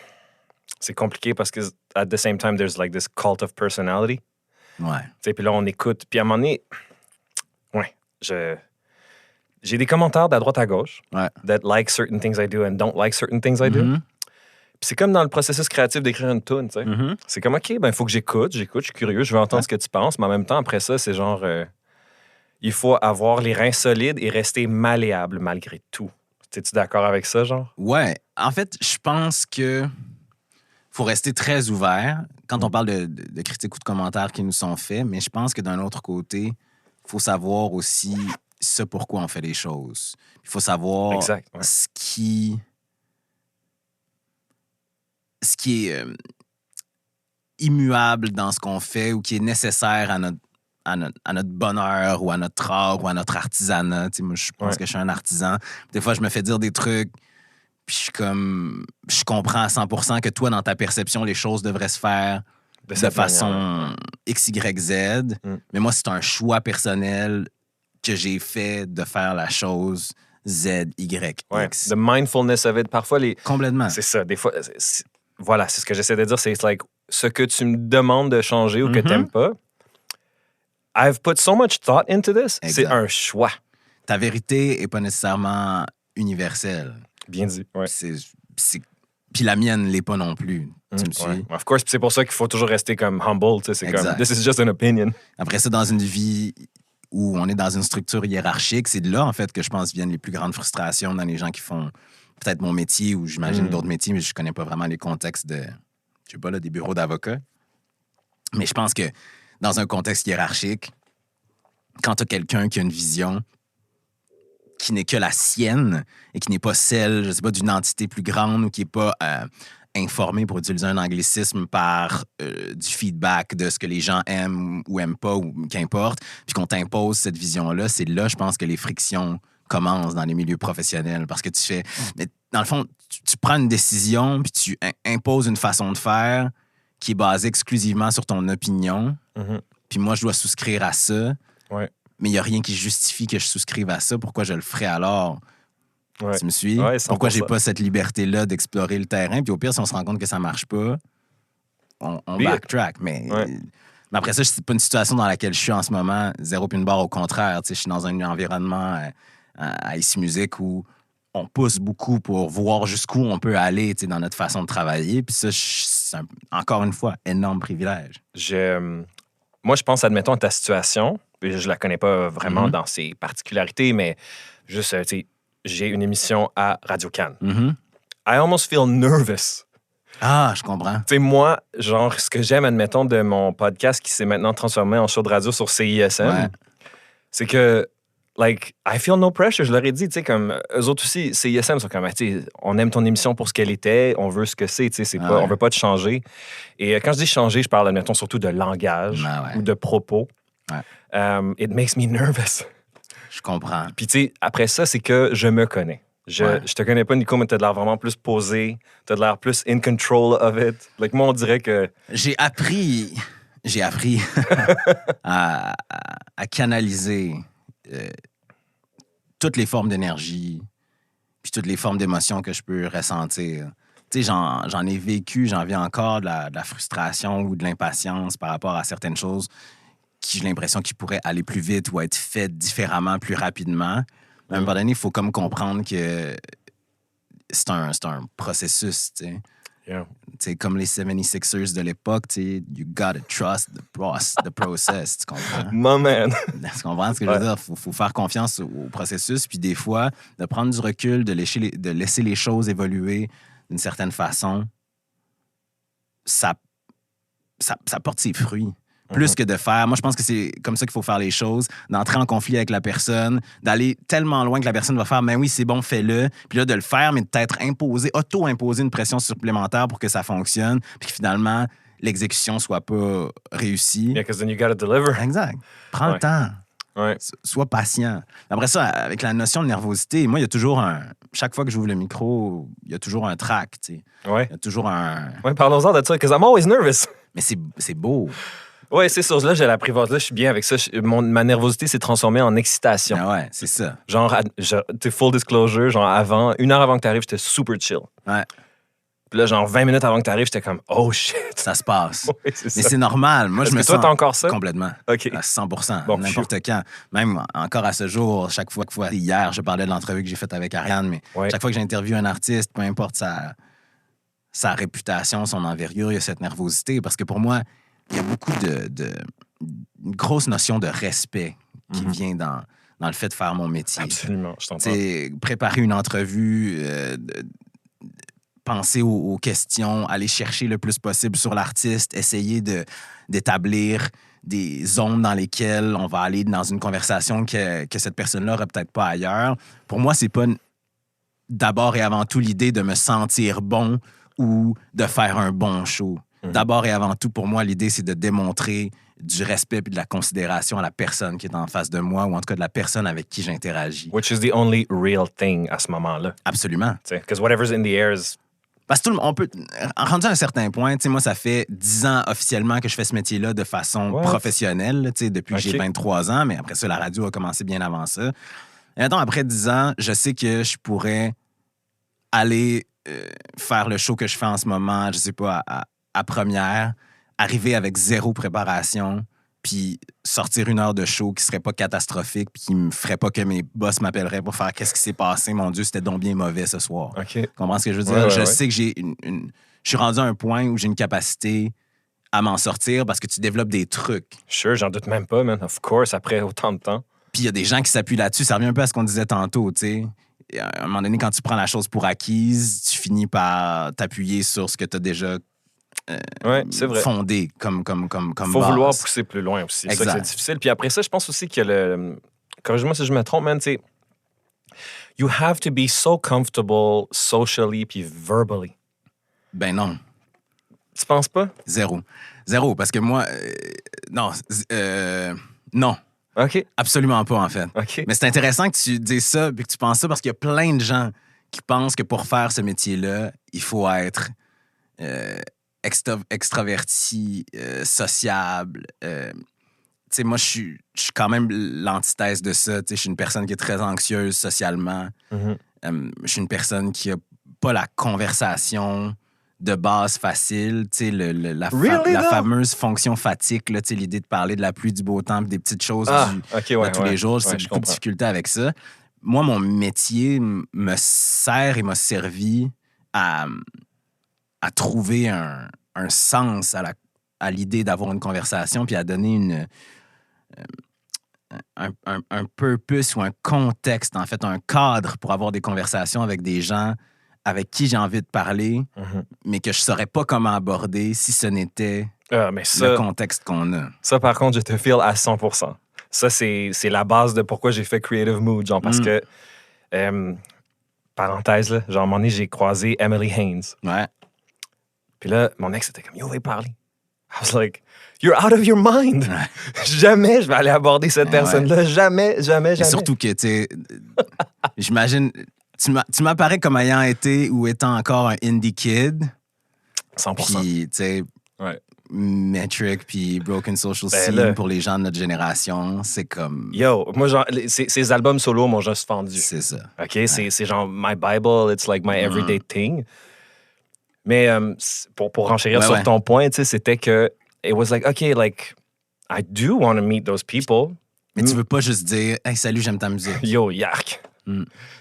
compliqué parce que at the same time, there's like this cult of personality. Ouais. Tu sais, puis là, on écoute. Puis à un moment donné, j'ai des commentaires d'à droite à gauche that like certain things I do and don't like certain things I do. Puis c'est comme dans le processus créatif d'écrire une tune, tu sais. C'est comme, OK, ben il faut que j'écoute, je suis curieux, je veux entendre ce que tu penses, mais en même temps, après ça, c'est genre, il faut avoir les reins solides et rester malléable malgré tout. Es-tu d'accord avec ça, genre? Ouais. En fait, je pense que faut rester très ouvert quand on parle de critiques ou de commentaires qui nous sont faits, mais je pense que d'un autre côté, il faut savoir aussi pourquoi on fait les choses. Il faut savoir ce qui est immuable dans ce qu'on fait ou qui est nécessaire à notre bonheur ou à notre art ou à notre artisanat. Tu sais, moi, je pense que je suis un artisan. Des fois, je me fais dire des trucs, puis je comprends à 100% que toi, dans ta perception, les choses devraient se faire de façon X, Y, Z. Mais moi, c'est un choix personnel que j'ai fait de faire la chose Z, Y, X. The mindfulness of it. Parfois, Complètement. C'est ça. Des fois, voilà, c'est ce que j'essaie de dire. C'est like, ce que tu me demandes de changer ou que tu n'aimes pas, I've put so much thought into this. Exact. C'est un choix. Ta vérité n'est pas nécessairement universelle. Bien dit, ouais. Puis la mienne ne l'est pas non plus. Tu me suis? Of course, c'est pour ça qu'il faut toujours rester comme humble. C'est comme, this is just an opinion. Après ça, dans une vie où on est dans une structure hiérarchique, c'est de là, en fait, que je pense viennent les plus grandes frustrations dans les gens qui font peut-être mon métier ou j'imagine d'autres métiers, mais je connais pas vraiment les contextes je sais pas, là, des bureaux d'avocats. Mais je pense que dans un contexte hiérarchique, quand tu as quelqu'un qui a une vision qui n'est que la sienne et qui n'est pas celle, je sais pas, d'une entité plus grande ou qui n'est pas informée, pour utiliser un anglicisme, par du feedback de ce que les gens aiment ou aiment pas ou qu'importe, puis qu'on t'impose cette vision-là, c'est là, je pense, que les frictions commencent dans les milieux professionnels. Parce que tu fais... Mais dans le fond, tu prends une décision puis tu imposes une façon de faire qui est basée exclusivement sur ton opinion. Puis moi, je dois souscrire à ça. Ouais. Mais il n'y a rien qui justifie que je souscrive à ça. Pourquoi je le ferais alors? Tu me suis? Ouais, pourquoi j'ai pas cette liberté-là d'explorer le terrain? Puis au pire, si on se rend compte que ça marche pas, on backtrack. Mais après ça, c'est pas une situation dans laquelle je suis en ce moment. Zéro puis une barre, au contraire. Je suis dans un environnement à Ici Musique où on pousse beaucoup pour voir jusqu'où on peut aller dans notre façon de travailler. Puis ça, c'est encore une fois, énorme privilège. Moi, je pense, admettons, à ta situation, je la connais pas vraiment dans ses particularités, mais juste, tu sais, j'ai une émission à Radio-Can. I almost feel nervous. Ah, je comprends. Tu sais, moi, genre, ce que j'aime, admettons, de mon podcast qui s'est maintenant transformé en show de radio sur CISM, c'est que, like, I feel no pressure. Je leur ai dit, tu sais, comme, eux autres aussi, CISM sont comme, tu sais, on aime ton émission pour ce qu'elle était, on veut ce que c'est, tu sais, on veut pas te changer. Et quand je dis changer, je parle, admettons, surtout de langage ou de propos. It makes me nervous. Je comprends. Puis, tu sais, après ça, c'est que je me connais. Je te connais pas, Nico, mais t'as de l'air vraiment plus posé. T'as de l'air plus in control of it. Like, moi, on dirait que... J'ai appris à canaliser toutes les formes d'énergie puis toutes les formes d'émotions que je peux ressentir. Tu sais, j'en ai vécu, j'en vis encore de la frustration ou de l'impatience par rapport à certaines choses qui, j'ai l'impression qu'ils pourraient aller plus vite ou être faites différemment, plus rapidement. Mais à un moment donné, il faut comme comprendre que c'est un processus, tu sais. Yeah. T'sais, comme les 76ers de l'époque, you gotta trust the process, tu comprends? My man. Tu comprends ce que je veux dire? Il faut faire confiance au processus, puis des fois, de prendre du recul, de laisser les choses évoluer d'une certaine façon, ça porte ses fruits. Plus que de faire... Moi, je pense que c'est comme ça qu'il faut faire les choses, d'entrer en conflit avec la personne, d'aller tellement loin que la personne va faire « Ben oui, c'est bon, fais-le », puis là, de le faire, mais de t'être auto-imposer une pression supplémentaire pour que ça fonctionne, puis que finalement, l'exécution soit pas réussie. Yeah, because then you gotta deliver. Exact. Prends le temps. Ouais. Sois patient. Après ça, avec la notion de nervosité, moi, il y a toujours chaque fois que j'ouvre le micro, il y a toujours un track, tu sais. Ouais. Il y a toujours un... Ouais, parlons-en de ça, because I'm always nervous. Mais c'est beau. Ouais, c'est sûr. Là, j'ai l'apprivoise. Là, je suis bien avec ça. Ma nervosité s'est transformée en excitation. Ah ouais, c'est ça. Genre, full disclosure, genre une heure avant que t'arrives, j'étais super chill. Ouais. Puis là, genre 20 minutes avant que t'arrives, j'étais comme, oh shit. Ça se passe. Oui, c'est Mais ça. c'est normal. Moi, Est-ce je me que toi, sens t'as encore ça? complètement. OK. À 100%. Bon, n'importe quand. Même encore à ce jour, chaque fois. Hier, je parlais de l'entrevue que j'ai faite avec Ariane, mais Ouais. chaque fois que j'interviewe un artiste, peu importe sa réputation, son envergure, il y a cette nervosité. Parce que pour moi, il y a beaucoup une grosse notion de respect qui vient dans le fait de faire mon métier. Absolument, je t'entends. T'sais, préparer une entrevue, penser aux questions, aller chercher le plus possible sur l'artiste, essayer d'établir des zones dans lesquelles on va aller dans une conversation que cette personne-là n'aurait peut-être pas ailleurs. Pour moi, c'est pas d'abord et avant tout l'idée de me sentir bon ou de faire un bon show. D'abord et avant tout, pour moi, l'idée, c'est de démontrer du respect et de la considération à la personne qui est en face de moi ou en tout cas de la personne avec qui j'interagis. Which is the only real thing à ce moment-là. Absolument. Because whatever's in the air is... Parce que on peut, rendu à un certain point, moi, ça fait 10 ans officiellement que je fais ce métier-là de façon professionnelle, depuis que j'ai 23 ans, mais après ça, la radio a commencé bien avant ça. Et maintenant, après 10 ans, je sais que je pourrais aller faire le show que je fais en ce moment, je sais pas, à première, arriver avec 0 préparation, puis sortir 1 heure de show qui serait pas catastrophique, puis qui me ferait pas que mes boss m'appelleraient pour faire qu'est-ce qui s'est passé, mon Dieu, c'était donc bien mauvais ce soir. OK. Tu comprends ce que je veux dire? Je sais que j'ai je suis rendu à un point où j'ai une capacité à m'en sortir parce que tu développes des trucs. Sure, j'en doute même pas, man. Of course, après autant de temps. Puis il y a des gens qui s'appuient là-dessus. Ça revient un peu à ce qu'on disait tantôt, tu sais. Et à un moment donné, quand tu prends la chose pour acquise, tu finis par t'appuyer sur ce que tu as déjà c'est vrai. fondé comme Faut base. vouloir pousser plus loin aussi. C'est ça que c'est difficile. Puis après ça, je pense aussi que corrige-moi si je me trompe, man, tu sais, you have to be so comfortable socially puis verbally. Ben non. Tu penses pas? 0. Parce que moi, non. OK. Absolument pas, en fait. OK. Mais c'est intéressant que tu dises ça et que tu penses ça parce qu'il y a plein de gens qui pensent que pour faire ce métier-là, il faut être extraverti, sociable. Tu sais, moi, je suis quand même l'antithèse de ça. Tu sais, je suis une personne qui est très anxieuse socialement. Je suis une personne qui a pas la conversation de base facile. Tu sais, la fameuse fonction fatigue, là, tu sais, l'idée de parler de la pluie, du beau temps, des petites choses de tous les jours. J'ai beaucoup de difficultés avec ça. Moi, mon métier me sert et m'a servi à trouver un sens à l'idée d'avoir une conversation puis à donner un purpose ou un contexte, en fait, un cadre pour avoir des conversations avec des gens avec qui j'ai envie de parler, mais que je ne saurais pas comment aborder si ce n'était le contexte qu'on a. Ça, par contre, je te feel à 100%. Ça, c'est la base de pourquoi j'ai fait Creative Mood, genre parce que, parenthèse, là, genre, à un moment donné, j'ai croisé Emily Haynes. Ouais. Puis là, mon ex était comme, yo, va y parler. I was like, you're out of your mind. Jamais je vais aller aborder cette personne-là. Jamais. Et surtout que, tu sais, j'imagine, tu m'apparais comme ayant été ou étant encore un indie kid. 100%. Puis, tu sais, Metric puis Broken Social Scene là, pour les gens de notre génération, c'est comme... Yo, moi, genre, ces albums solo m'ont juste fendu. C'est ça. OK? Ouais. C'est genre my Bible, it's like my everyday thing. Mais pour renchérir sur ton point, tu sais, c'était que it was like, OK, like, I do want to meet those people. Mais tu veux pas juste dire, hey, salut, j'aime ta musique. Yo, yark.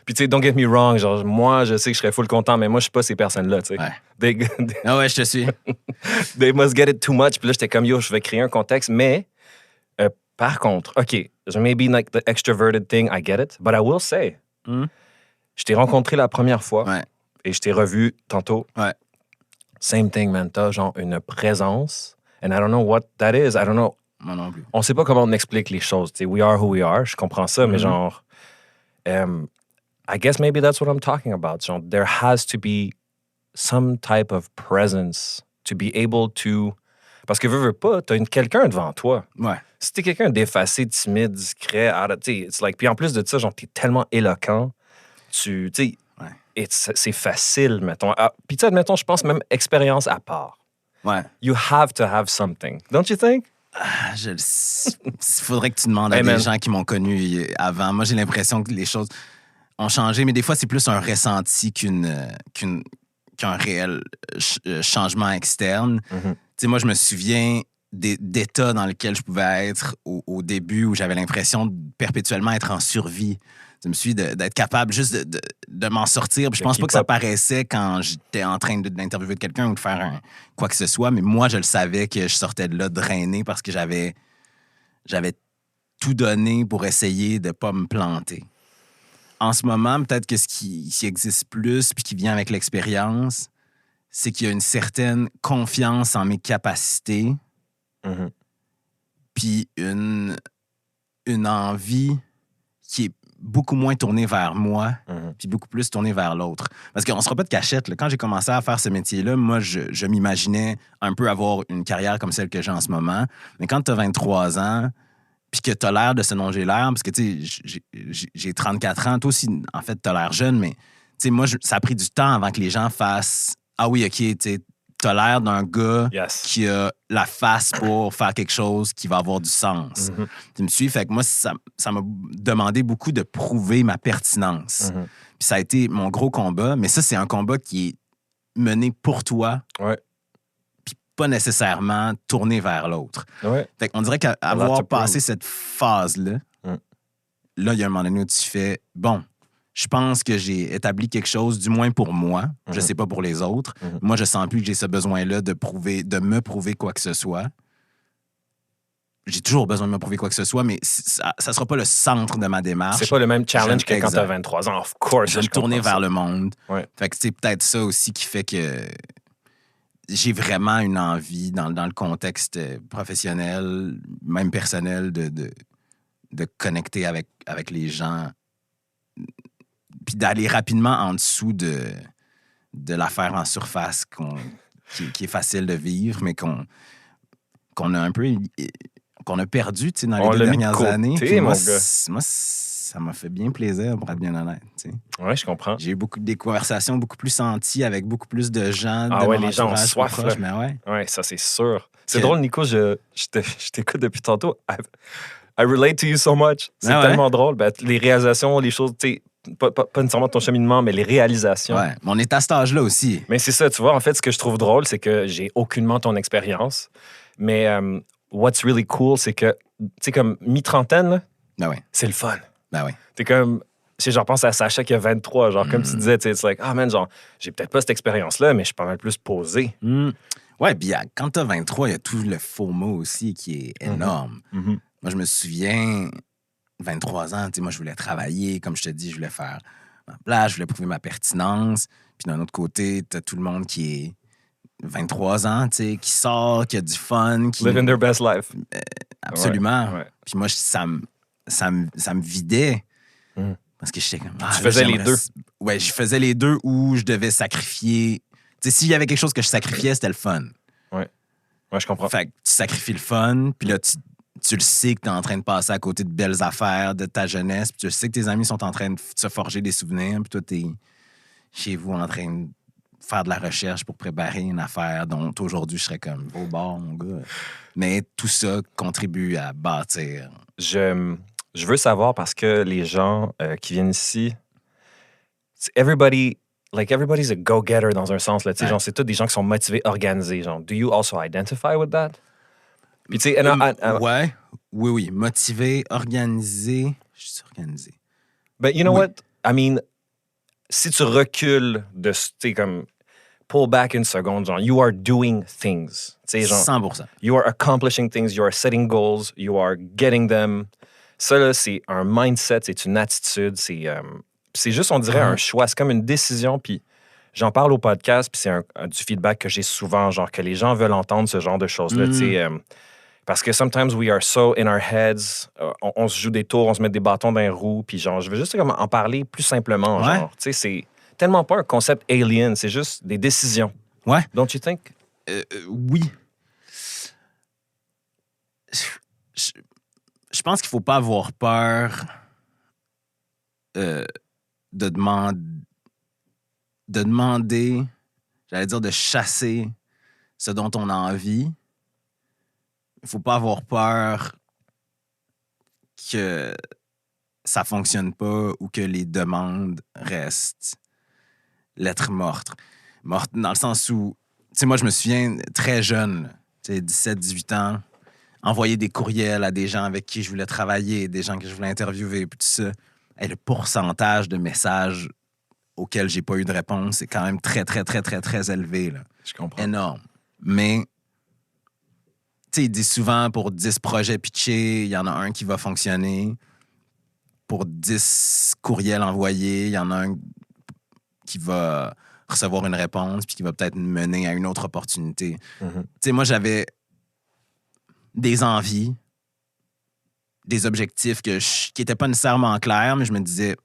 Puis, tu sais, don't get me wrong, genre, moi, je sais que je serais full content, mais moi, je suis pas ces personnes-là, tu sais. Ouais. Ah ouais, je te suis. They must get it too much. Puis là, j'étais comme, yo, je vais créer un contexte. Mais, par contre, OK, maybe like the extroverted thing, I get it. But I will say, je t'ai rencontré la première fois et je t'ai revu tantôt. Ouais. Same thing, man. T'as genre une présence. And I don't know what that is. I don't know. Moi non plus. On sait pas comment on explique les choses. T'sais, we are who we are. Je comprends ça, mais genre... I guess maybe that's what I'm talking about. Genre, there has to be some type of presence to be able to... Parce que veux pas, t'as quelqu'un devant toi. Ouais. Si t'es quelqu'un d'effacé, timide, discret, it's like... Puis en plus de ça, genre, t'es tellement éloquent. Tu sais, c'est facile, mettons. Puis tu sais, admettons, je pense même expérience à part. Ouais. You have to have something. Don't you think? Il faudrait que tu demandes à des gens qui m'ont connu avant. Moi, j'ai l'impression que les choses ont changé, mais des fois, c'est plus un ressenti qu'un réel changement externe. Mm-hmm. Tu sais, moi, je me souviens d'états dans lesquels je pouvais être au début où j'avais l'impression de perpétuellement être en survie. Je me suis d'être capable juste de m'en sortir. Puis je pense pas que ça paraissait quand j'étais en train d'interviewer quelqu'un ou de faire quoi que ce soit, mais moi, je le savais que je sortais de là drainé parce que j'avais tout donné pour essayer de pas me planter. En ce moment, peut-être que ce qui existe plus puis qui vient avec l'expérience, c'est qu'il y a une certaine confiance en mes capacités, Mm-hmm. puis une envie qui est beaucoup moins tournée vers moi, puis beaucoup plus tournée vers l'autre. Parce qu'on ne se fera pas de cachette. Là. Quand j'ai commencé à faire ce métier-là, moi, je m'imaginais un peu avoir une carrière comme celle que j'ai en ce moment. Mais quand tu as 23 ans, puis que tu as l'air de ce dont j'ai l'air, parce que, tu sais, j'ai 34 ans, toi aussi, en fait, tu as l'air jeune, mais, tu sais, moi, ça a pris du temps avant que les gens fassent « Ah oui, OK, tu sais, t'as l'air d'un gars qui a la face pour faire quelque chose qui va avoir du sens. Mm-hmm. Tu me suis? Fait que moi, ça m'a demandé beaucoup de prouver ma pertinence. Mm-hmm. Puis ça a été mon gros combat, mais ça, c'est un combat qui est mené pour toi, puis pas nécessairement tourné vers l'autre. Ouais. Fait qu'on dirait qu'avoir passé cette phase-là, là, il y a un moment donné où tu fais, bon, je pense que j'ai établi quelque chose, du moins pour moi. Je sais pas pour les autres. Moi, je sens plus que j'ai ce besoin-là de me prouver quoi que ce soit. J'ai toujours besoin de me prouver quoi que ce soit, mais ça sera pas le centre de ma démarche. C'est pas le même challenge que quand t'as 23 ans, of course. Je vais me tourner vers le monde. Ouais. Fait que c'est peut-être ça aussi qui fait que j'ai vraiment une envie, dans le contexte professionnel, même personnel, de connecter avec les gens, puis d'aller rapidement en dessous de l'affaire en surface qui est facile de vivre, mais qu'on a un peu qu'on a perdu, tu sais, dans les 2 dernières années. Puis moi, ça m'a fait bien plaisir, pour être bien honnête. Tu sais. Ouais, je comprends. J'ai eu des conversations beaucoup plus senties avec beaucoup plus de gens. Ah ouais, les gens ont soif. Proche, mais ouais. Ouais, ça, c'est sûr. C'est drôle, Nico, je t'écoute depuis tantôt. I relate to you so much. C'est tellement drôle. Ben, les réalisations, les choses, tu sais, pas nécessairement ton cheminement, mais les réalisations. Ouais, mais on est à cet âge-là aussi. Mais c'est ça, tu vois, en fait, ce que je trouve drôle, c'est que j'ai aucunement ton expérience. Mais what's really cool, c'est que, tu sais, comme mi-trentaine, là, c'est le fun. Ben oui. T'es comme, je pense à Sacha qui a 23, genre, comme tu disais, tu sais, it's like, man, genre, j'ai peut-être pas cette expérience-là, mais je suis pas mal plus posé. Ouais, puis quand t'as 23, il y a tout le FOMO aussi qui est énorme. Moi, je me souviens, 23 ans, tu sais, moi, je voulais travailler, comme je te dis, je voulais faire ma place, je voulais prouver ma pertinence. Puis d'un autre côté, t'as tout le monde qui est 23 ans, tu sais, qui sort, qui a du fun. Living their best life. Absolument. Ouais. Puis moi, ça me vidait. Parce que j'étais comme... Tu faisais les deux. Ouais, je faisais les deux où je devais sacrifier... Tu sais, s'il y avait quelque chose que je sacrifiais, c'était le fun. Ouais, je comprends. Fait que tu sacrifies le fun, puis là, tu le sais que tu es en train de passer à côté de belles affaires de ta jeunesse, puis tu sais que tes amis sont en train de se forger des souvenirs, puis toi, tu es chez vous en train de faire de la recherche pour préparer une affaire dont aujourd'hui, je serais comme au bord, mon gars. Mais tout ça contribue à bâtir. Je veux savoir parce que les gens qui viennent ici, everybody's a go-getter dans un sens. Là, genre, c'est tous des gens qui sont motivés, organisés. Genre, do you also identify with that? Puis, tu sais, oui. Motivé, organisé. Je suis organisé. But you know what? I mean, si tu recules tu sais, comme, pull back une seconde, genre, you are doing things. Tu sais, genre, 100%. You are accomplishing things, you are setting goals, you are getting them. Ça, là, c'est un mindset, c'est une attitude, c'est juste, on dirait, un choix. C'est comme une décision, puis j'en parle au podcast, puis c'est du feedback que j'ai souvent, genre que les gens veulent entendre ce genre de choses-là, tu sais. Parce que sometimes we are so in our heads, on se joue des tours, on se met des bâtons dans les roues, puis genre, je veux juste comme, en parler plus simplement, genre. Tu sais, c'est tellement pas un concept alien, c'est juste des décisions. Ouais. Don't you think? Oui. Je pense qu'il faut pas avoir peur de demander, j'allais dire de chasser ce dont on a envie, il faut pas avoir peur que ça fonctionne pas ou que les demandes restent lettres mortes. Mortes dans le sens où, tu sais, moi, je me souviens très jeune, tu sais, 17, 18 ans, envoyer des courriels à des gens avec qui je voulais travailler, des gens que je voulais interviewer, puis tout ça. Et le pourcentage de messages auxquels j'ai pas eu de réponse est quand même très, très, très, très, très élevé, là. Je comprends. Énorme. Mais, tu sais, il dit souvent, pour 10 projets pitchés, il y en a un qui va fonctionner. Pour 10 courriels envoyés, il y en a un qui va recevoir une réponse puis qui va peut-être mener à une autre opportunité. Tu sais, moi, j'avais des envies, des objectifs qui n'étaient pas nécessairement clairs, mais je me disais,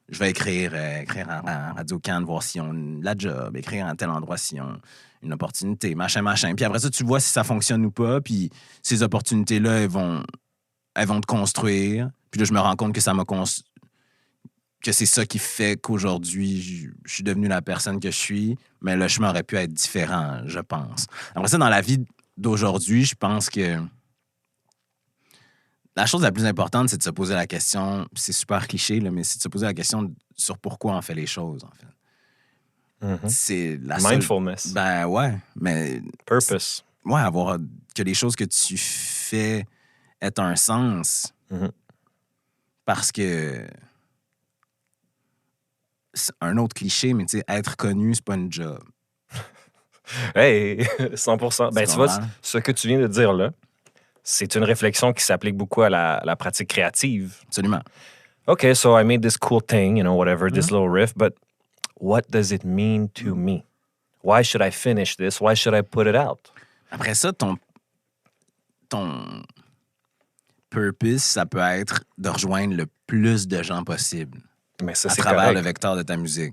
je vais écrire à Radio-Can, voir s'ils ont la job, écrire à tel endroit s'ils ont une opportunité, machin. Puis après ça, tu vois si ça fonctionne ou pas, puis ces opportunités-là, elles vont te construire. Puis là, je me rends compte que ça m'a que c'est ça qui fait qu'aujourd'hui, je suis devenu la personne que je suis, mais le chemin aurait pu être différent, je pense. Après ça, dans la vie d'aujourd'hui, je pense que la chose la plus importante, c'est de se poser la question, c'est super cliché, là, mais c'est de se poser la question sur pourquoi on fait les choses, en fait. C'est la seule... Mindfulness. Ben ouais, mais... Purpose. Ouais, avoir que les choses que tu fais aient un sens. Parce que... C'est un autre cliché, mais tu sais, être connu, c'est pas une job. Hey, 100%. Ben, tu vois, ce que tu viens de dire là, c'est une réflexion qui s'applique beaucoup à la pratique créative. Absolument. Okay, so I made this cool thing, whatever, this little riff, but what does it mean to me? Why should I finish this? Why should I put it out? Après ça, ton purpose, ça peut être de rejoindre le plus de gens possible. Mais ça, à c'est travers correct. le vecteur de ta musique.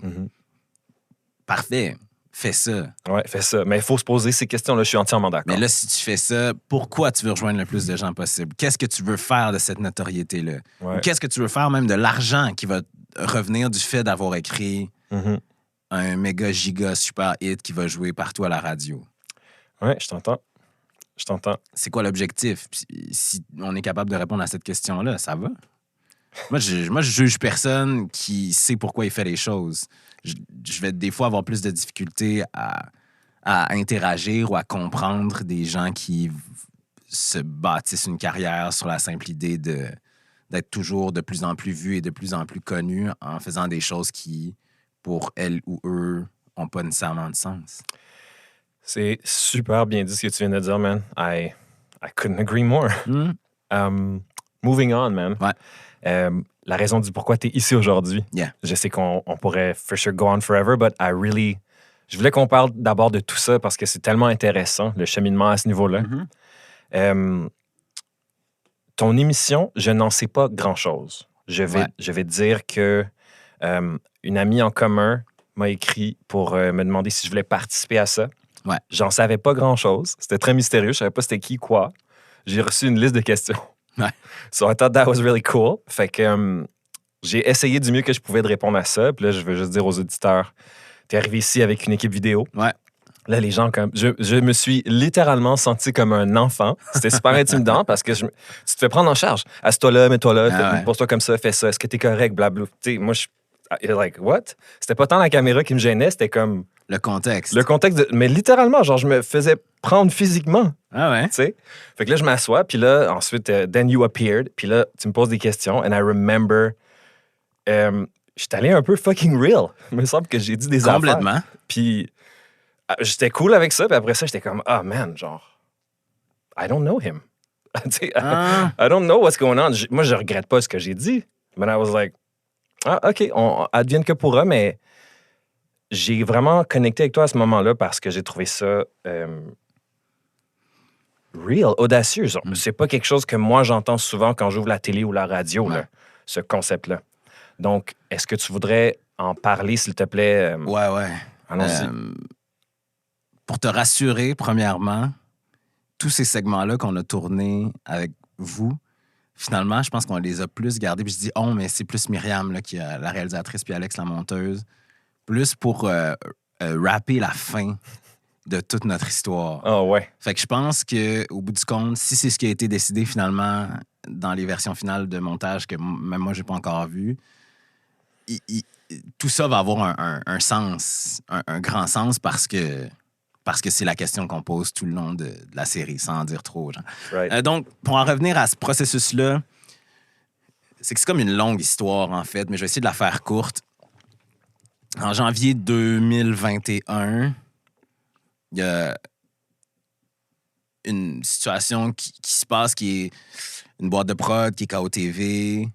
Parfait. Fais ça. Ouais, fais ça. Mais il faut se poser ces questions-là. Je suis entièrement d'accord. Mais là, si tu fais ça, pourquoi tu veux rejoindre le plus de gens possible? Qu'est-ce que tu veux faire de cette notoriété-là? Ouais. Ou qu'est-ce que tu veux faire même de l'argent qui va revenir du fait d'avoir écrit un méga giga super hit qui va jouer partout à la radio? Ouais, je t'entends. C'est quoi l'objectif? Puis, si on est capable de répondre à cette question-là, ça va. Moi, je juge personne qui sait pourquoi il fait les choses. Je vais des fois avoir plus de difficultés à interagir ou à comprendre des gens qui se bâtissent une carrière sur la simple idée d'être toujours de plus en plus vus et de plus en plus connus en faisant des choses qui, pour elles ou eux, n'ont pas nécessairement de sens. C'est super bien dit ce que tu viens de dire, man. I couldn't agree more. Moving on, man. Ouais. La raison du pourquoi tu es ici aujourd'hui. Yeah. Je sais qu'on pourrait for sure go on forever, but je voulais qu'on parle d'abord de tout ça parce que c'est tellement intéressant, le cheminement à ce niveau-là. Ton émission, je n'en sais pas grand-chose. Je vais dire que une amie en commun m'a écrit pour me demander si je voulais participer à ça. Ouais. J'en savais pas grand-chose. C'était très mystérieux. Je savais pas c'était qui, quoi. J'ai reçu une liste de questions. Ouais. So I thought that was really cool. Fait que j'ai essayé du mieux que je pouvais de répondre à ça. Puis là, je veux juste dire aux auditeurs, t'es arrivé ici avec une équipe vidéo. Ouais. Là, les gens, je me suis littéralement senti comme un enfant. C'était super intimidant parce que tu te fais prendre en charge. Assieds-toi là, mets-toi là, pose-toi comme ça, fais ça. Est-ce que t'es correct? Blablabla. Tu sais, moi, like, what? C'était pas tant la caméra qui me gênait, c'était comme... Le contexte. Mais littéralement, genre, je me faisais prendre physiquement. Ah ouais? Tu sais? Fait que là, je m'assois, puis là, ensuite, then you appeared, puis là, tu me poses des questions, and I remember, j'étais allé un peu fucking real. Il me semble que j'ai dit des affaires. Complètement. Puis j'étais cool avec ça, puis après ça, j'étais comme, ah, man, genre, I don't know him. I don't know what's going on. Moi, je regrette pas ce que j'ai dit. But I was like, OK, advienne que pourra, mais j'ai vraiment connecté avec toi à ce moment-là parce que j'ai trouvé ça real, audacieux. C'est pas quelque chose que moi, j'entends souvent quand j'ouvre la télé ou la radio, là, ce concept-là. Donc, est-ce que tu voudrais en parler, s'il te plaît? Ouais. Allons-y. Pour te rassurer, premièrement, tous ces segments-là qu'on a tournés avec vous, finalement, je pense qu'on les a plus gardés. Puis je dis « on », mais c'est plus Myriam, là, qui est la réalisatrice, puis Alex, la monteuse. Plus pour rapper la fin de toute notre histoire. Oh, ouais. Fait que je pense qu'au bout du compte, si c'est ce qui a été décidé finalement dans les versions finales de montage que même moi, j'ai pas encore vu, tout ça va avoir un sens, un grand sens parce que c'est la question qu'on pose tout le long de la série, sans en dire trop. Genre. Right. Donc, pour en revenir à ce processus-là, c'est que c'est comme une longue histoire, en fait, mais je vais essayer de la faire courte. En janvier 2021, il y a une situation qui se passe qui est une boîte de prod, qui est KOTV,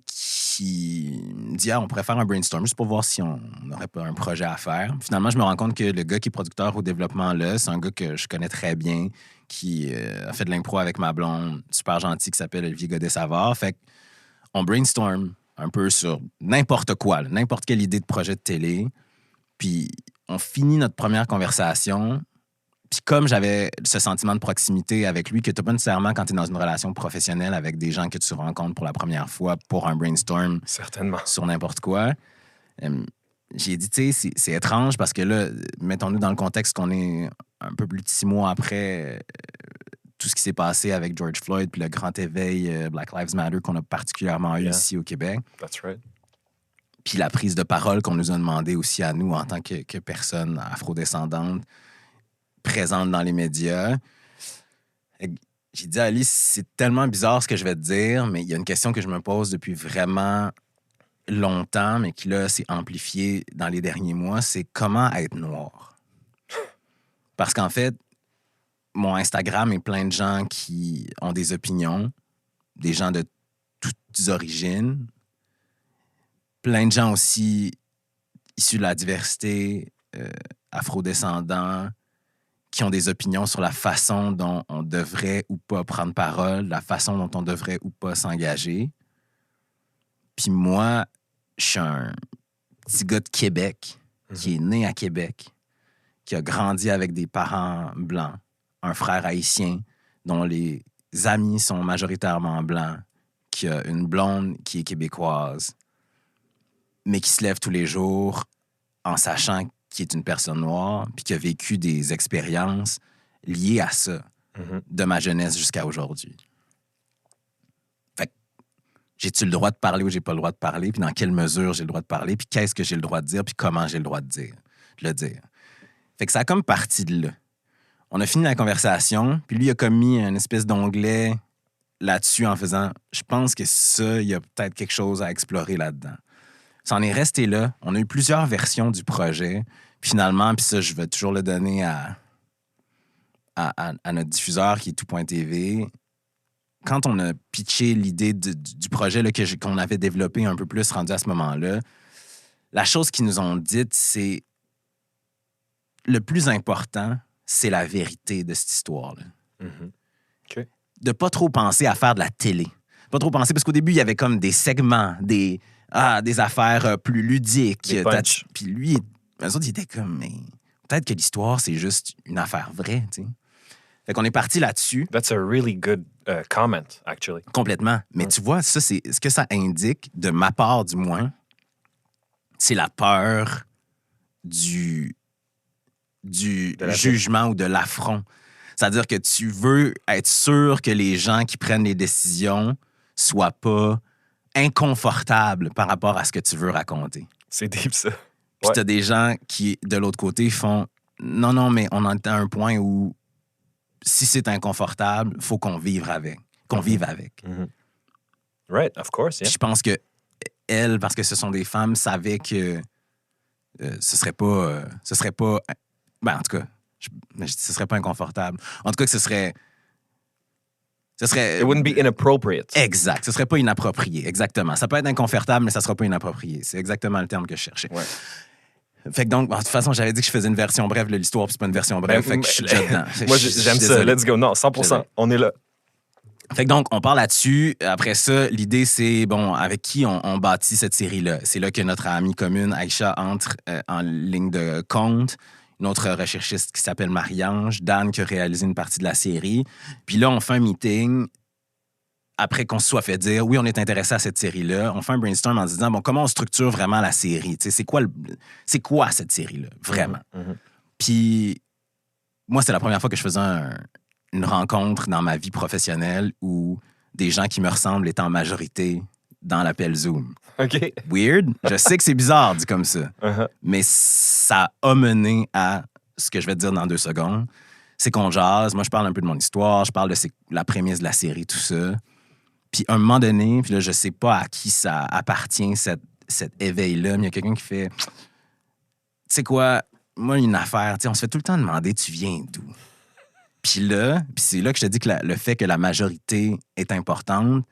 qui me dit on pourrait faire un brainstorm juste pour voir si on n'aurait pas un projet à faire. Finalement, je me rends compte que le gars qui est producteur au développement là, c'est un gars que je connais très bien, qui a fait de l'impro avec ma blonde, super gentil, qui s'appelle Olivier Godet-Savard. Fait qu'on brainstorm un peu sur n'importe quoi, là, n'importe quelle idée de projet de télé. Puis on finit notre première conversation. Puis comme j'avais ce sentiment de proximité avec lui que tu n'as pas nécessairement quand tu es dans une relation professionnelle avec des gens que tu rencontres pour la première fois pour un brainstorm Certainement. sur n'importe quoi, j'ai dit, tu sais, c'est étrange parce que là, mettons-nous dans le contexte qu'on est un peu plus de 6 mois après tout ce qui s'est passé avec George Floyd puis le grand éveil Black Lives Matter qu'on a particulièrement eu ici au Québec. That's right. Puis la prise de parole qu'on nous a demandé aussi à nous en tant que personnes afrodescendantes présente dans les médias. J'ai dit à Alice, c'est tellement bizarre ce que je vais te dire, mais il y a une question que je me pose depuis vraiment longtemps, mais qui là s'est amplifiée dans les derniers mois, c'est comment être noir. Parce qu'en fait, mon Instagram est plein de gens qui ont des opinions, des gens de toutes origines, plein de gens aussi issus de la diversité, afrodescendants, qui ont des opinions sur la façon dont on devrait ou pas prendre parole, la façon dont on devrait ou pas s'engager. Puis moi, je suis un petit gars de Québec qui est né à Québec, qui a grandi avec des parents blancs, un frère haïtien dont les amis sont majoritairement blancs, qui a une blonde qui est québécoise, mais qui se lève tous les jours en sachant qui est une personne noire, puis qui a vécu des expériences liées à ça, de ma jeunesse jusqu'à aujourd'hui. Fait que, j'ai-tu le droit de parler ou j'ai pas le droit de parler, puis dans quelle mesure j'ai le droit de parler, puis qu'est-ce que j'ai le droit de dire, puis comment j'ai le droit de le dire. Fait que ça a comme parti de là. On a fini la conversation, puis lui, il a comme mis une espèce d'onglet là-dessus en faisant « Je pense que ça, il y a peut-être quelque chose à explorer là-dedans. » Ça en est resté là. On a eu plusieurs versions du projet. Finalement, puis ça, je vais toujours le donner à notre diffuseur qui est Tout.tv. Quand on a pitché l'idée du projet là, qu'on avait développé un peu plus rendu à ce moment-là, la chose qu'ils nous ont dite, c'est le plus important, c'est la vérité de cette histoire-là. OK. De pas trop penser à faire de la télé. Pas trop penser, parce qu'au début, il y avait comme des segments, des affaires plus ludiques. Des punch. Puis lui, eux autres, ils étaient comme, mais peut-être que l'histoire, c'est juste une affaire vraie, tu sais. Fait qu'on est parti là-dessus. That's a really good comment, actually. Complètement. Mais tu vois, ça, c'est ce que ça indique, de ma part du moins, c'est la peur du jugement ou de l'affront. C'est-à-dire que tu veux être sûr que les gens qui prennent les décisions soient pas inconfortables par rapport à ce que tu veux raconter. C'est deep, ça. Puis t'as des gens qui, de l'autre côté, font « Non, mais on en est à un point où si c'est inconfortable, il faut qu'on vive avec. » Right, of course, yeah. Je pense que elles, parce que ce sont des femmes, savaient que ce serait pas... Ben, en tout cas, ce serait pas inconfortable. En tout cas, que ce serait... It wouldn't be inappropriate. Exact. Ce serait pas inapproprié. Exactement. Ça peut être inconfortable, mais ça sera pas inapproprié. C'est exactement le terme que je cherchais. Ouais. Fait que donc, de toute façon, j'avais dit que je faisais une version brève de l'histoire, puis c'est pas une version brève. Fait que je suis déjà dedans. Moi, j'aime ça. Let's go. Non, 100%. On est là. Fait que donc, on part là-dessus. Après ça, l'idée, c'est, bon, avec qui on bâtit cette série-là? C'est là que notre amie commune, Aïcha, entre en ligne de compte. Une autre recherchiste qui s'appelle Marie-Ange, Dan qui a réalisé une partie de la série. Puis là, on fait un meeting après qu'on se soit fait dire « Oui, on est intéressé à cette série-là ». On fait un brainstorm en se disant « Bon, comment on structure vraiment la série? C'est quoi cette série-là, vraiment? » Puis moi, c'est la première fois que je faisais une rencontre dans ma vie professionnelle où des gens qui me ressemblent étaient en majorité dans l'appel Zoom. OK. Weird. Je sais que c'est bizarre dit comme ça, Uh-huh. mais ça a mené à ce que je vais te dire dans 2 secondes. C'est qu'on jase. Moi, je parle un peu de mon histoire. Je parle de la prémisse de la série, tout ça. Puis, à un moment donné, puis là, je sais pas à qui ça appartient, cet éveil-là, mais il y a quelqu'un qui fait... Tu sais quoi? Moi, une affaire, tu sais, on se fait tout le temps demander, tu viens d'où? Puis là, c'est là que je te dis que le fait que la majorité est importante,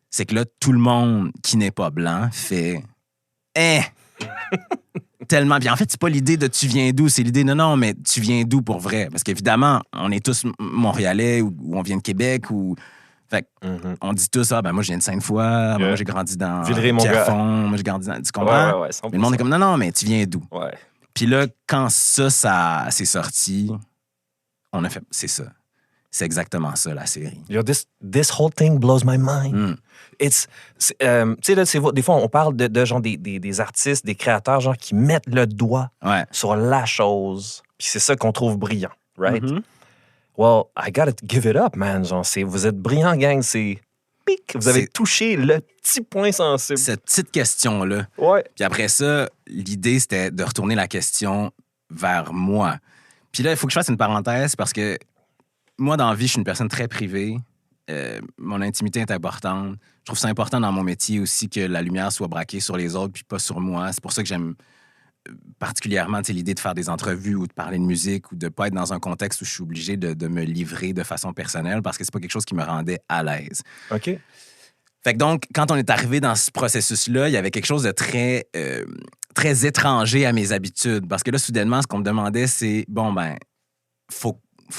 c'est que là, tout le monde qui n'est pas blanc fait « Hein! » Tellement. Puis en fait, c'est pas l'idée de tu viens d'où, c'est l'idée non, mais tu viens d'où pour vrai? Parce qu'évidemment, on est tous Montréalais ou on vient de Québec ou. Fait on dit tous, moi, je viens de Sainte-Foy, moi, j'ai grandi dans Pierrefonds, moi, j'ai grandi dans. Tu comprends? Ouais, mais le monde est comme non, mais tu viens d'où? Ouais. Puis là, quand ça s'est sorti, on a fait, c'est ça. C'est exactement ça, la série. Yo, this whole thing blows my mind. Tu sais, là, des fois, on parle de genre des artistes, des créateurs, genre, qui mettent le doigt sur la chose. Puis c'est ça qu'on trouve brillant, right? Well, I gotta give it up, man. Genre, vous êtes brillant, gang. C'est pic. Vous avez touché le petit point sensible. Cette petite question-là. Ouais. Puis après ça, l'idée, c'était de retourner la question vers moi. Puis là, il faut que je fasse une parenthèse parce que moi, dans la vie, je suis une personne très privée. Mon intimité est importante. Je trouve ça important dans mon métier aussi que la lumière soit braquée sur les autres puis pas sur moi. C'est pour ça que j'aime particulièrement l'idée de faire des entrevues ou de parler de musique ou de pas être dans un contexte où je suis obligé de me livrer de façon personnelle parce que c'est pas quelque chose qui me rendait à l'aise. OK. Fait que donc, quand on est arrivé dans ce processus-là, il y avait quelque chose de très, très étranger à mes habitudes. Parce que là, soudainement, ce qu'on me demandait, c'est, faut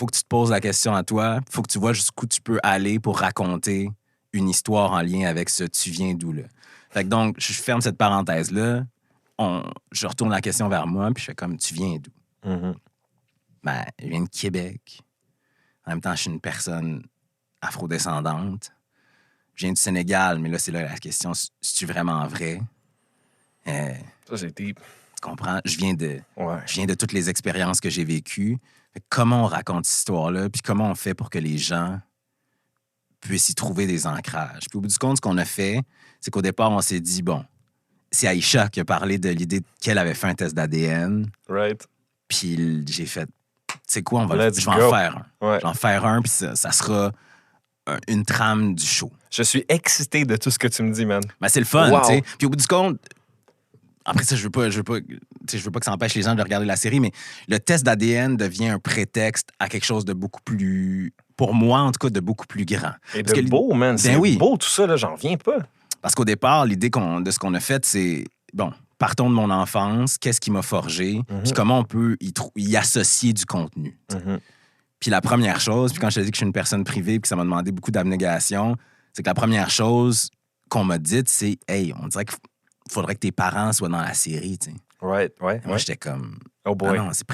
que tu te poses la question à toi, faut que tu vois jusqu'où tu peux aller pour raconter une histoire en lien avec ce « tu viens d'où » là. Fait que donc, je ferme cette parenthèse-là, je retourne la question vers moi, puis je fais comme « tu viens d'où? » Je viens de Québec. En même temps, je suis une personne afrodescendante. Je viens du Sénégal, mais là, c'est là la question, c'est-tu vraiment vrai? Ça, c'est deep. Tu comprends? Je viens de toutes les expériences que j'ai vécues. Fait, comment on raconte cette histoire-là, puis comment on fait pour que les gens puissent y trouver des ancrages. Puis au bout du compte, ce qu'on a fait, c'est qu'au départ, on s'est dit, c'est Aïcha qui a parlé de l'idée qu'elle avait fait un test d'ADN. Right. Puis j'ai fait, tu sais quoi, je vais en faire un. Ouais. Je vais en faire un, puis ça sera une trame du show. Je suis excité de tout ce que tu me dis, man. C'est le fun, Wow. tu sais. Puis au bout du compte, après ça, je veux pas que ça empêche les gens de regarder la série, mais le test d'ADN devient un prétexte à quelque chose de beaucoup plus, pour moi en tout cas, de beaucoup plus grand. Et de beau, man. C'est beau tout ça, là, j'en reviens pas. Parce qu'au départ, l'idée de ce qu'on a fait, c'est, partons de mon enfance, qu'est-ce qui m'a forgé, puis comment on peut y associer du contenu. Puis la première chose, puis quand je te dis que je suis une personne privée puis que ça m'a demandé beaucoup d'abnégation, c'est que la première chose qu'on m'a dite, c'est « Hey, on dirait qu'il faudrait que tes parents soient dans la série, tu sais. » Right, ouais. Moi, j'étais comme... Oh boy. Ah non, ça,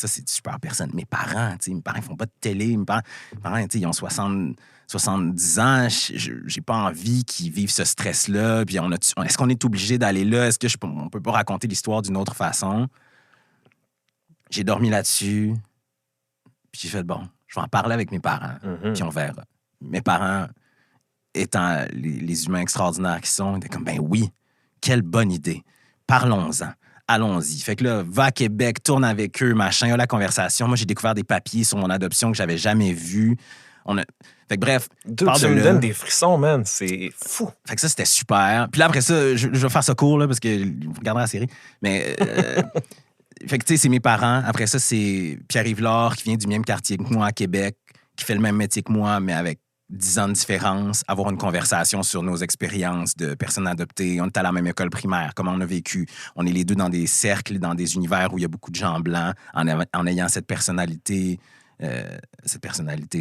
c'est super personne. Mes parents, tu sais, ils font pas de télé. Mes parents, tu sais, ils ont 70 ans. J'ai pas envie qu'ils vivent ce stress-là. Puis est-ce qu'on est obligé d'aller là? Est-ce qu'on peut pas raconter l'histoire d'une autre façon? J'ai dormi là-dessus. Puis j'ai fait, je vais en parler avec mes parents. Puis on verra. Mes parents, étant les humains extraordinaires qu'ils sont, étaient comme, oui, quelle bonne idée. Parlons-en. Allons-y. Fait que là, va à Québec, tourne avec eux, machin, a la conversation. Moi, j'ai découvert des papiers sur mon adoption que j'avais jamais vus. Fait que bref. Tu me donnes des frissons, man. C'est fou. Fait que ça, c'était super. Puis là, après ça, je vais faire ça court, là, parce que vous regarderez la série. Mais, fait que, tu sais, c'est mes parents. Après ça, c'est Pierre-Yves Laure, qui vient du même quartier que moi à Québec, qui fait le même métier que moi, mais avec 10 ans de différence, avoir une conversation sur nos expériences de personnes adoptées. On est à la même école primaire, comment on a vécu. On est les deux dans des cercles, dans des univers où il y a beaucoup de gens blancs, en ayant cette personnalité,